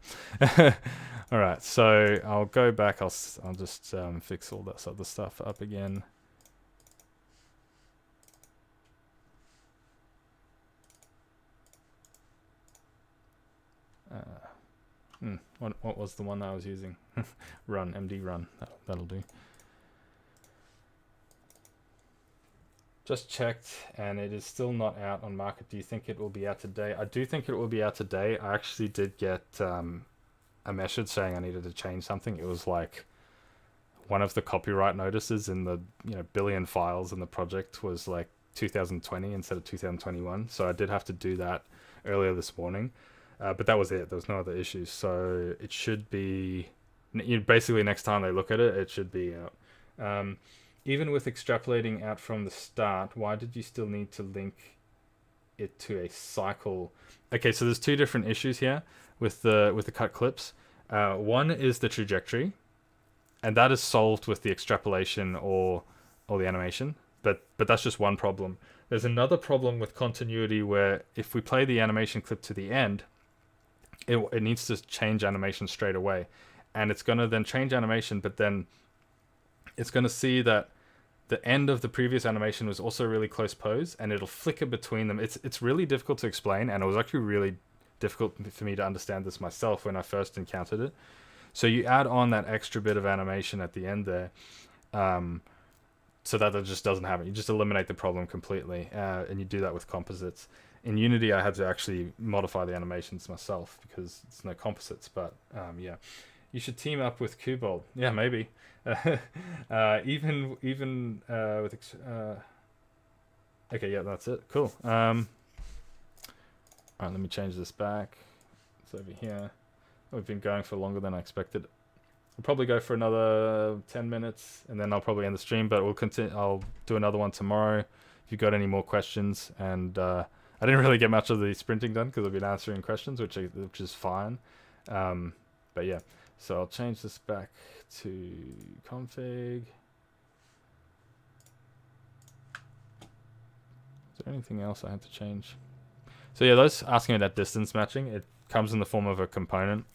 All right, so I'll go back. I'll just fix all this other stuff up again. What was the one that I was using? Run, MD Run. That'll do. Just checked, and it is still not out on market. Do you think it will be out today? I do think it will be out today. I actually did get a message saying I needed to change something. It was like one of the copyright notices in the billion files in the project was like 2020 instead of 2021. So I did have to do that earlier this morning. But that was it. There was no other issues. So it should be... basically, next time they look at it, it should be out. Even with extrapolating out from the start, why did you still need to link it to a cycle? Okay, so there's two different issues here with the cut clips. One is the trajectory, and that is solved with the extrapolation or the animation. But that's just one problem. There's another problem with continuity where if we play the animation clip to the end, it needs to change animation straight away. And it's going to then change animation, but then it's going to see that the end of the previous animation was also really close pose, and it'll flicker between them. It's really difficult to explain, and it was actually really difficult for me to understand this myself when I first encountered it. So you add on that extra bit of animation at the end there, so that it just doesn't happen. You just eliminate the problem completely, and you do that with composites. In Unity, I had to actually modify the animations myself because it's no composites, but yeah. You should team up with Cubald. Yeah, maybe. Even with... okay, yeah, that's it. Cool. Alright, let me change this back. It's over here. We've been going for longer than I expected. We'll probably go for another 10 minutes, and then I'll probably end the stream, but we'll continue. I'll do another one tomorrow if you've got any more questions. And I didn't really get much of the sprinting done because I've been answering questions, which is fine. But yeah. So I'll change this back to config. Is there anything else I have to change? So yeah, those asking about distance matching, it comes in the form of a component.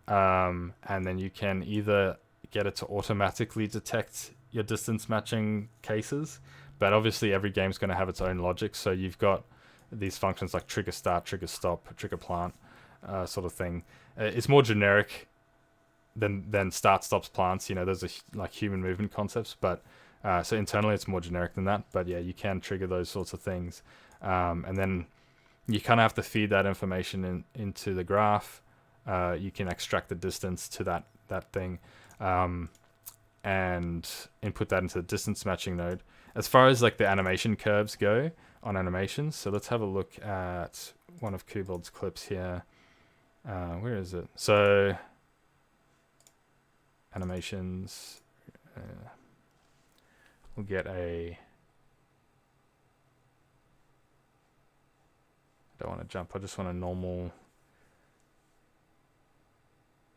and then you can either get it to automatically detect your distance matching cases, but obviously every game's going to have its own logic. So you've got these functions like trigger start, trigger stop, trigger plant, sort of thing. It's more generic than start, stops, plants. You know, those are like human movement concepts, but so internally it's more generic than that. But yeah, you can trigger those sorts of things, and then you kind of have to feed that information into the graph. You can extract the distance to that thing, and input that into the distance matching node. As far as like the animation curves go on animations, so let's have a look at one of Kubold's clips here. Where is it? So animations. We'll get a. I don't want to jump. I just want a normal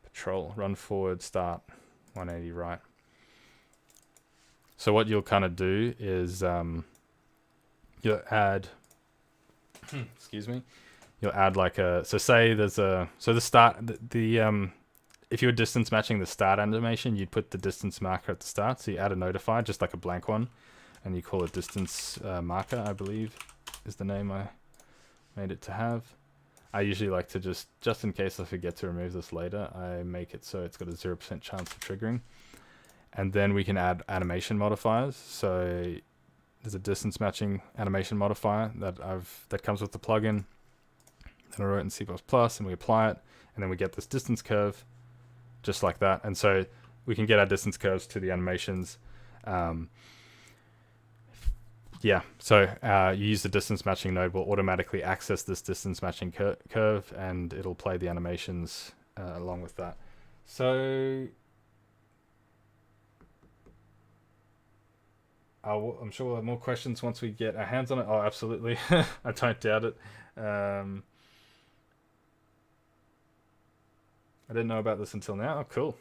patrol. Run forward, start, 180 right. So what you'll kind of do is you'll add. Excuse me. You'll add like a. So say there's a. So the start the if you were distance matching the start animation, you'd put the distance marker at the start. So you add a notify, just like a blank one, and you call it distance marker, I believe, is the name I made it to have. I usually like to just in case I forget to remove this later, I make it so it's got a 0% chance of triggering. And then we can add animation modifiers. So there's a distance matching animation modifier that comes with the plugin that I wrote in C++, and we apply it, and then we get this distance curve, just like that. And so we can get our distance curves to the animations. Yeah, so you use the distance matching node, will automatically access this distance matching curve, and it'll play the animations along with that. So I'm sure we'll have more questions once we get our hands on it. Oh, absolutely. I don't doubt it. I didn't know about this until now. Oh, cool.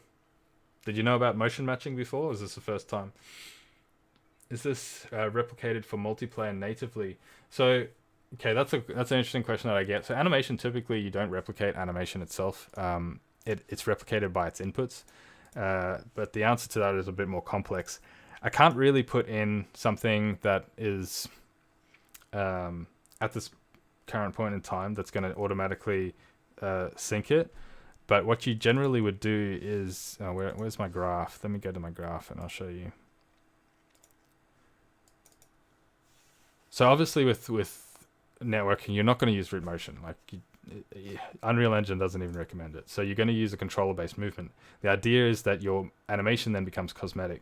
Did you know about motion matching before, or is this the first time? Is this replicated for multiplayer natively? So, okay, that's an interesting question that I get. So animation, typically you don't replicate animation itself. It's replicated by its inputs. But the answer to that is a bit more complex. I can't really put in something that is at this current point in time that's going to automatically sync it. But what you generally would do is, where's my graph? Let me go to my graph and I'll show you. So obviously with networking, you're not going to use root motion. Like Unreal Engine doesn't even recommend it. So you're going to use a controller-based movement. The idea is that your animation then becomes cosmetic.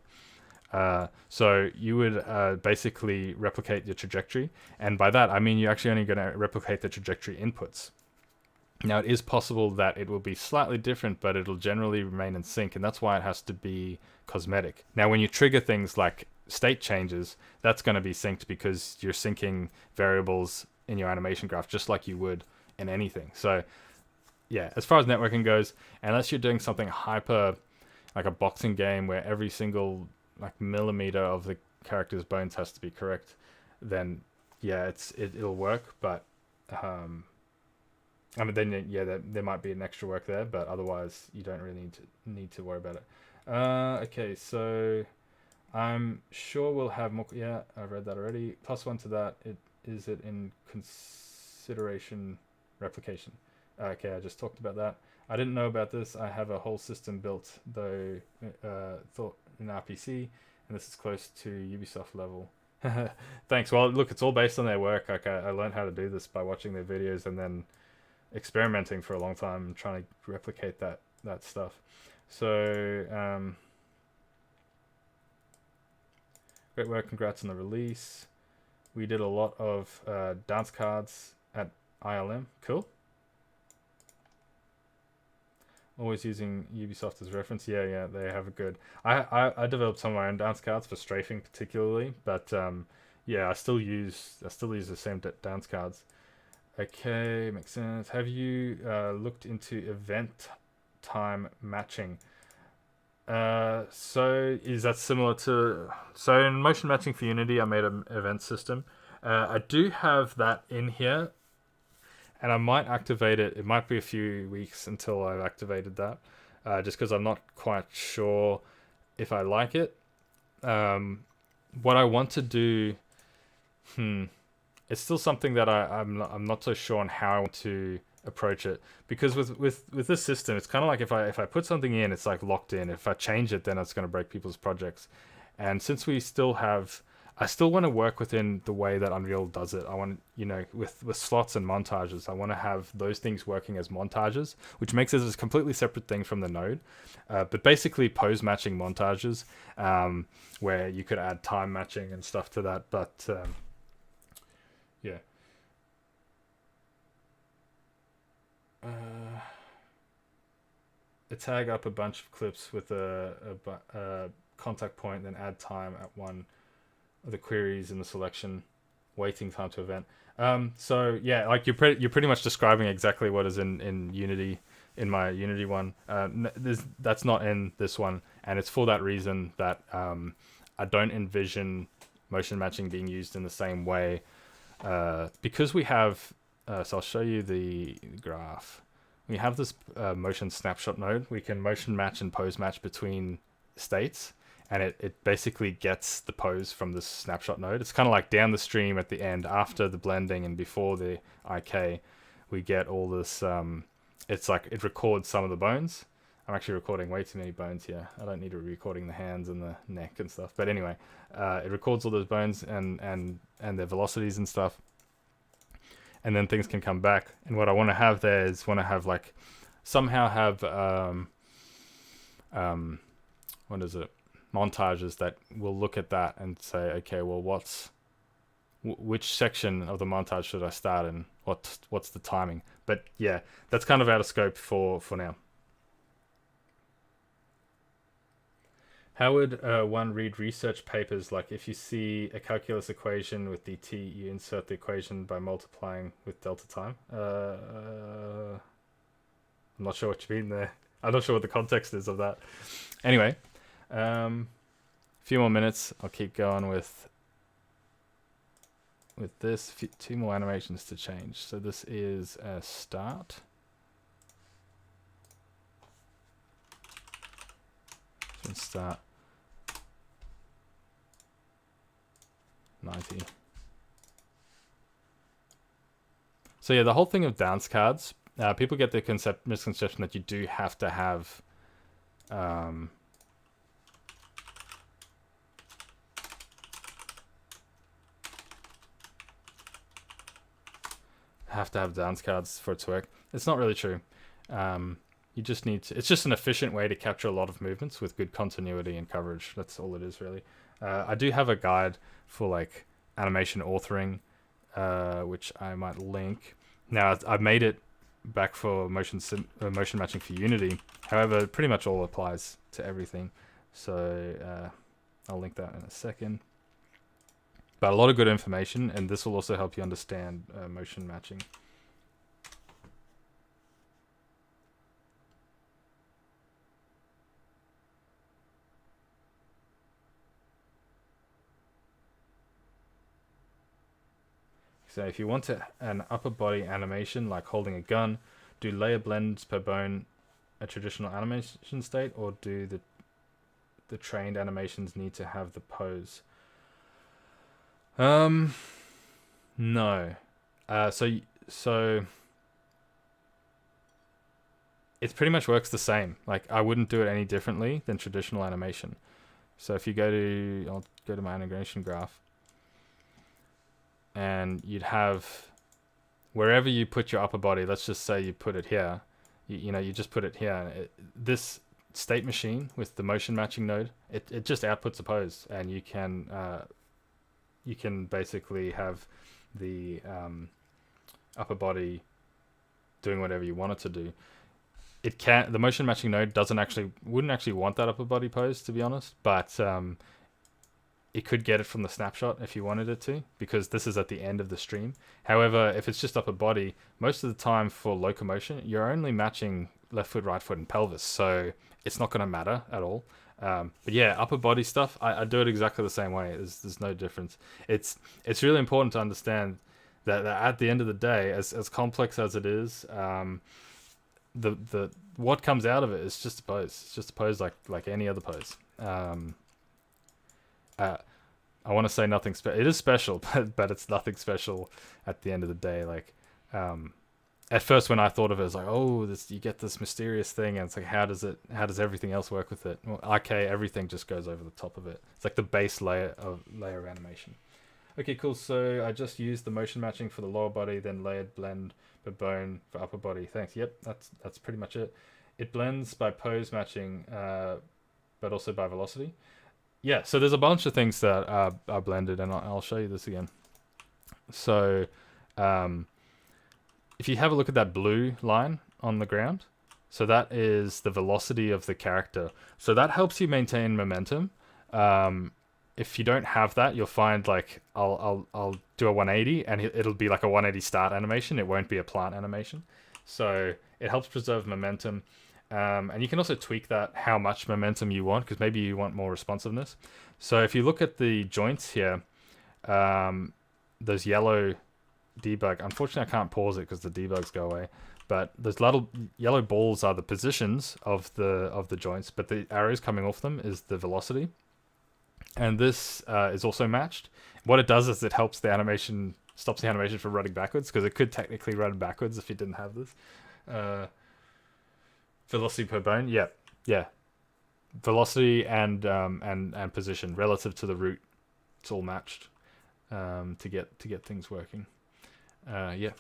So you would basically replicate your trajectory. And by that, I mean you're actually only going to replicate the trajectory inputs. Now, it is possible that it will be slightly different, but it'll generally remain in sync, and that's why it has to be cosmetic. Now, when you trigger things like state changes, that's going to be synced because you're syncing variables in your animation graph just like you would in anything. So, yeah, as far as networking goes, unless you're doing something hyper, like a boxing game where every single like millimeter of the character's bones has to be correct, then yeah, it'll work, but I mean, then yeah, there might be an extra work there, but otherwise you don't really need to worry about it. Okay, so I'm sure we'll have more. Yeah, I've read that already. +1 to that. Is it in consideration replication? Okay, I just talked about that. I didn't know about this. I have a whole system built though, thought in RPC, and this is close to Ubisoft level. Thanks. Well, look, it's all based on their work. Like I learned how to do this by watching their videos and then experimenting for a long time, trying to replicate that stuff. So great work, congrats on the release. We did a lot of dance cards at ILM. Cool. Always using Ubisoft as reference. Yeah, they have a good. I developed some of my own dance cards for strafing particularly, but yeah, I still use the same dance cards. Okay, makes sense. Have you looked into event time matching? So is that similar to... So in motion matching for Unity, I made an event system. I do have that in here. and I might activate it. It might be a few weeks until I've activated that, just because I'm not quite sure if I like it. What I want to do, it's still something that I'm not so sure on how I want to approach it, because with this system, it's kind of like if I put something in, it's like locked in. If I change it, then it's going to break people's projects. And since we still have, I still want to work within the way that Unreal does it. I want, with slots and montages, I want to have those things working as montages, which makes it a completely separate thing from the node. But basically pose matching montages, where you could add time matching and stuff to that. But yeah. Tag up a bunch of clips with a contact point, then add time at one of the queries in the selection, waiting time to event. So yeah, like you're pretty much describing exactly what is in Unity, in my Unity one. That's not in this one, and it's for that reason that I don't envision motion matching being used in the same way, because we have. So I'll show you the graph. We have this motion snapshot node. We can motion match and pose match between states, and it basically gets the pose from this snapshot node. It's kind of like down the stream at the end, after the blending and before the IK, we get all this. It's like it records some of the bones. I'm actually recording way too many bones here. I don't need to be recording the hands and the neck and stuff. But anyway, it records all those bones and their velocities and stuff. And then things can come back. And what I want to have there is like somehow have what is it, montages that will look at that and say, okay, well, which section of the montage should I start in? What's the timing? But yeah, that's kind of out of scope for now. How would one read research papers? Like if you see a calculus equation with dt, you insert the equation by multiplying with delta time. I'm not sure what you mean there. I'm not sure what the context is of that. Anyway, a few more minutes. I'll keep going with this. Two more animations to change. So this is a start. Start 90. So yeah, the whole thing of dance cards, people get the misconception that you do have to have dance cards for it to work. It's not really true. You just need to, it's just an efficient way to capture a lot of movements with good continuity and coverage. That's all it is, really. I do have a guide for like animation authoring, which I might link. Now, I've made it back for motion matching for Unity. However, pretty much all applies to everything. So I'll link that in a second. But a lot of good information, and this will also help you understand motion matching. So if you want an upper body animation, like holding a gun, do layer blends per bone a traditional animation state, or do the trained animations need to have the pose? No. So it pretty much works the same. Like I wouldn't do it any differently than traditional animation. So if you I'll go to my animation graph. And you'd have, wherever you put your upper body, let's just say you put it here, you just put it here. This state machine with the motion matching node, it just outputs a pose, and you can basically have the upper body doing whatever you want it to do. The motion matching node wouldn't actually want that upper body pose, to be honest, but it could get it from the snapshot if you wanted it to, because this is at the end of the stream. However, if it's just upper body, most of the time for locomotion, you're only matching left foot, right foot, and pelvis, so it's not going to matter at all. But yeah, upper body stuff, I do it exactly the same way. There's no difference. It's really important to understand that at the end of the day, as complex as it is, the what comes out of it is just a pose. It's just a pose like any other pose. Uh, I want to say nothing special. It is special, but it's nothing special at the end of the day. Like, at first when I thought of it, I was like, oh, this, you get this mysterious thing, and it's like, how does everything else work with it? Well, okay, everything just goes over the top of it. It's like the base layer of animation. Okay, cool. So I just used the motion matching for the lower body, then layered blend per bone for upper body. Thanks. Yep, that's pretty much it. It blends by pose matching, but also by velocity. Yeah, so there's a bunch of things that are blended, and I'll show you this again. So, if you have a look at that blue line on the ground, so that is the velocity of the character. So that helps you maintain momentum. If you don't have that, you'll find like I'll do a 180 and it'll be like a 180 start animation. It won't be a plant animation. So it helps preserve momentum. And you can also tweak that how much momentum you want, because maybe you want more responsiveness. So if you look at the joints here, those yellow debug. Unfortunately, I can't pause it because the debugs go away. But those little yellow balls are the positions of the joints, but the arrows coming off them is the velocity. And this is also matched. What it does is it helps the animation, stops the animation from running backwards, because it could technically run backwards if you didn't have this. Velocity per bone, yeah. Velocity and position relative to the root, it's all matched to get things working. Yeah,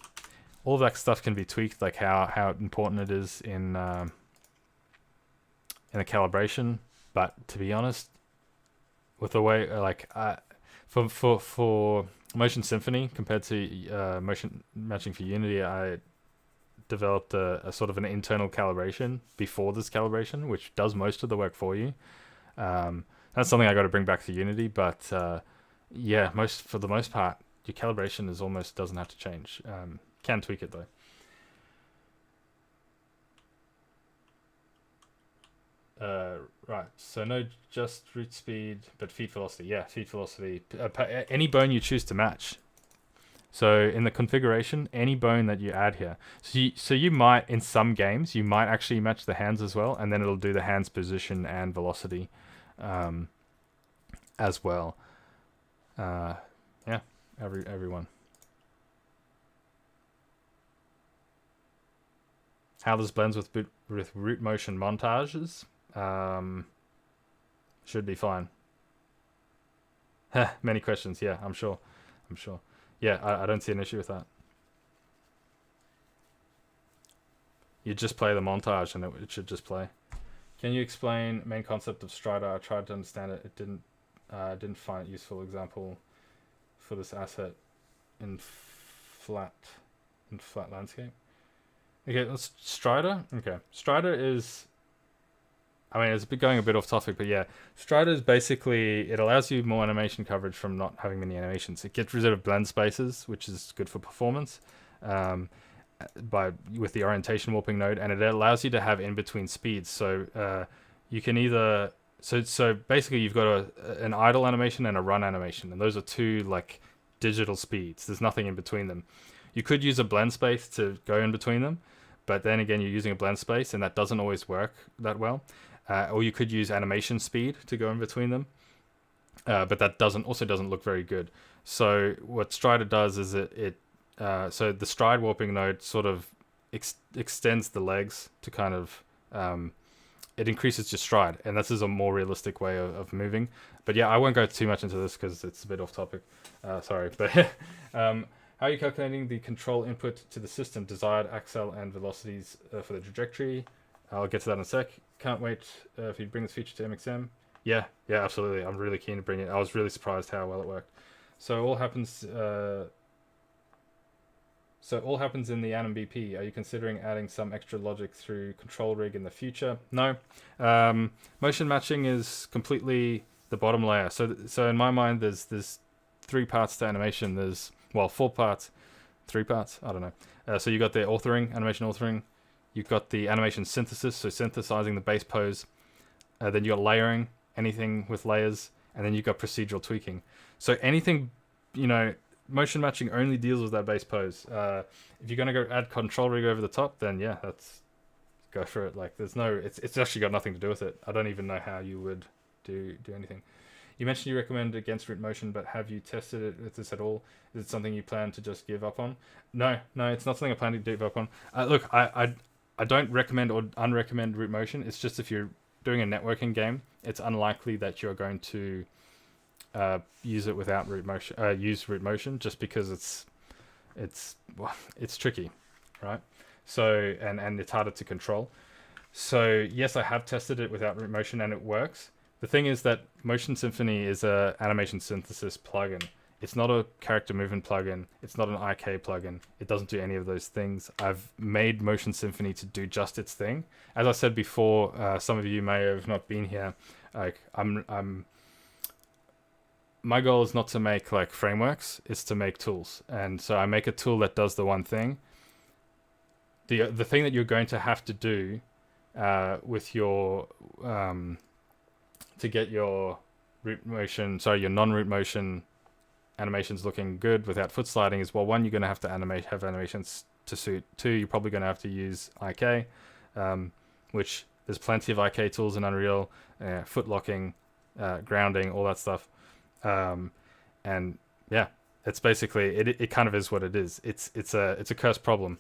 all of that stuff can be tweaked, like how important it is in a calibration. But to be honest, with the way for Motion Symphony compared to motion matching for Unity, I developed a sort of an internal calibration before this calibration, which does most of the work for you. That's something I got to bring back to Unity, but yeah, for the most part, your calibration is almost doesn't have to change. Can tweak it though. Right, so no just root speed, but feet velocity. Yeah, feet velocity. Any bone you choose to match. So in the configuration, any bone that you add here. So you might, in some games, you might actually match the hands as well, and then it'll do the hands position and velocity as well. Yeah, everyone. How this blends with root motion montages. Should be fine. Many questions. Yeah, I'm sure. Yeah, I don't see an issue with that. You just play the montage and it should just play. Can you explain main concept of Strider? I tried to understand it. It didn't find it useful example for this asset in flat landscape. Okay, let's Strider. Okay, Strider is, I mean, it's going a bit off topic, but yeah, Strider is basically, it allows you more animation coverage from not having many animations. It gets rid of blend spaces, which is good for performance, with the orientation warping node, and it allows you to have in between speeds. So you can either so basically you've got an idle animation and a run animation, and those are two like digital speeds. There's nothing in between them. You could use a blend space to go in between them, but then again, you're using a blend space, and that doesn't always work that well. Or you could use animation speed to go in between them, but that also doesn't look very good. So what Strider does is so the stride warping node sort of extends the legs to kind of it increases your stride, and this is a more realistic way of moving. But yeah, I won't go too much into this because it's a bit off topic. Sorry, but how are you calculating the control input to the system, desired axle and velocities for the trajectory? I'll get to that in a sec. Can't wait if you bring this feature to MXM. Yeah, absolutely. I'm really keen to bring it. I was really surprised how well it worked. So all happens in the Anim BP. Are you considering adding some extra logic through control rig in the future? No. Motion matching is completely the bottom layer. So in my mind, there's 3 parts to animation. There's 4 parts, 3 parts. I don't know. So you got the authoring, animation authoring. You've got the animation synthesis, so synthesizing the base pose. Then you got layering, anything with layers, and then you've got procedural tweaking. So anything, motion matching only deals with that base pose. If you're gonna go add control rig over the top, then yeah, that's go for it. Like there's no, it's actually got nothing to do with it. I don't even know how you would do anything. You mentioned you recommend against root motion, but have you tested it with this at all? Is it something you plan to just give up on? No, it's not something I plan to give up on. Look, I don't recommend or unrecommend root motion. It's just if you're doing a networking game, it's unlikely that you're going to use it without root motion. Use root motion just because it's tricky, right? So and it's harder to control. So yes, I have tested it without root motion and it works. The thing is that Motion Symphony is a animation synthesis plugin. It's not a character movement plugin. It's not an IK plugin. It doesn't do any of those things. I've made Motion Symphony to do just its thing. As I said before, some of you may have not been here. Like my goal is not to make like frameworks. It's to make tools. And so I make a tool that does the one thing. The thing that you're going to have to do with your to get your your non-root motion animations looking good without foot sliding is, well, one, you're going to have to have animations to suit. Two, you're probably going to have to use IK, which there's plenty of IK tools in Unreal, foot locking, grounding, all that stuff. And yeah, it's basically, it kind of is what it is. It's a cursed problem.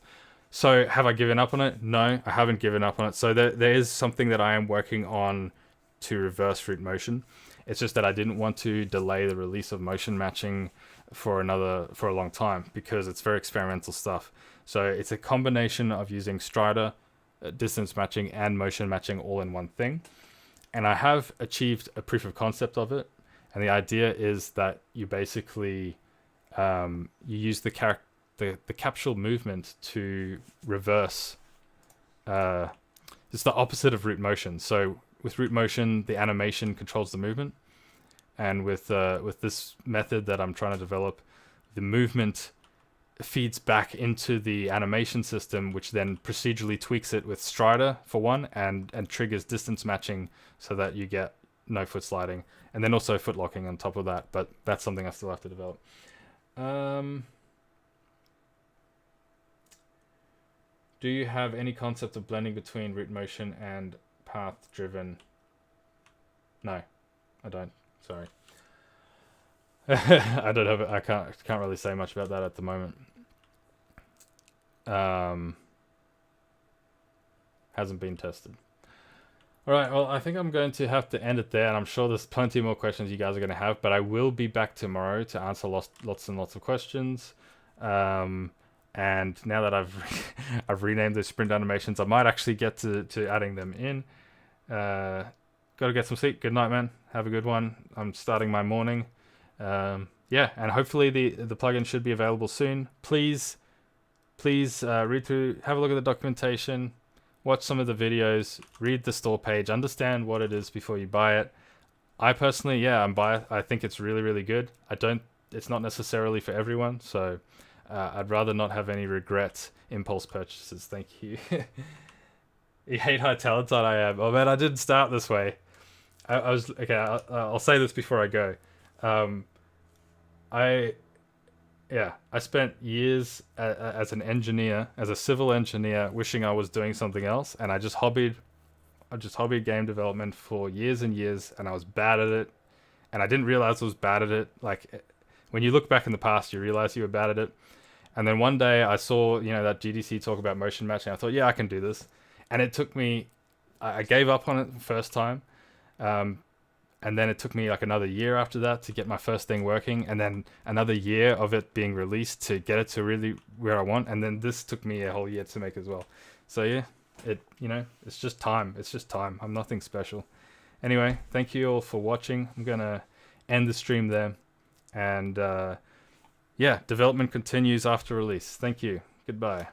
So have I given up on it? No, I haven't given up on it. So there is something that I am working on to reverse root motion. It's just that I didn't want to delay the release of motion matching for a long time because it's very experimental stuff. So it's a combination of using Strider, distance matching, and motion matching all in one thing. And I have achieved a proof of concept of it. And the idea is that you basically you use the capsule movement to reverse. It's the opposite of root motion. So with root motion, the animation controls the movement, and with this method that I'm trying to develop, the movement feeds back into the animation system, which then procedurally tweaks it with Strider for one, and triggers distance matching so that you get no foot sliding, and then also foot locking on top of that. But that's something I still have to develop. Do you have any concept of blending between root motion and path driven? No, I don't. Sorry. I don't have. I can't really say much about that at the moment. Hasn't been tested. All right. Well, I think I'm going to have to end it there, and I'm sure there's plenty more questions you guys are going to have. But I will be back tomorrow to answer lots and lots of questions. And now that I've renamed the sprint animations, I might actually get to adding them in. Got to get some sleep. Good night, man. Have a good one. I'm starting my morning. Yeah, and hopefully the plugin should be available soon. Please read through, have a look at the documentation, watch some of the videos, read the store page, understand what it is before you buy it. I personally, I think it's really, really good. It's not necessarily for everyone, so I'd rather not have any regret impulse purchases. Thank you. You hate how talented I am. Oh man, I didn't start this way. I was okay. I'll say this before I go. I spent years as an engineer, as a civil engineer, wishing I was doing something else, and I just hobbied game development for years and years, and I was bad at it, and I didn't realize I was bad at it. Like when you look back in the past, you realize you were bad at it, and then one day I saw that GDC talk about motion matching. I thought, yeah, I can do this. And it took me, I gave up on it the first time. And then it took me like another year after that to get my first thing working. And then another year of it being released to get it to really where I want. And then this took me a whole year to make as well. So yeah, it's just time. It's just time. I'm nothing special. Anyway, thank you all for watching. I'm going to end the stream there. And development continues after release. Thank you. Goodbye.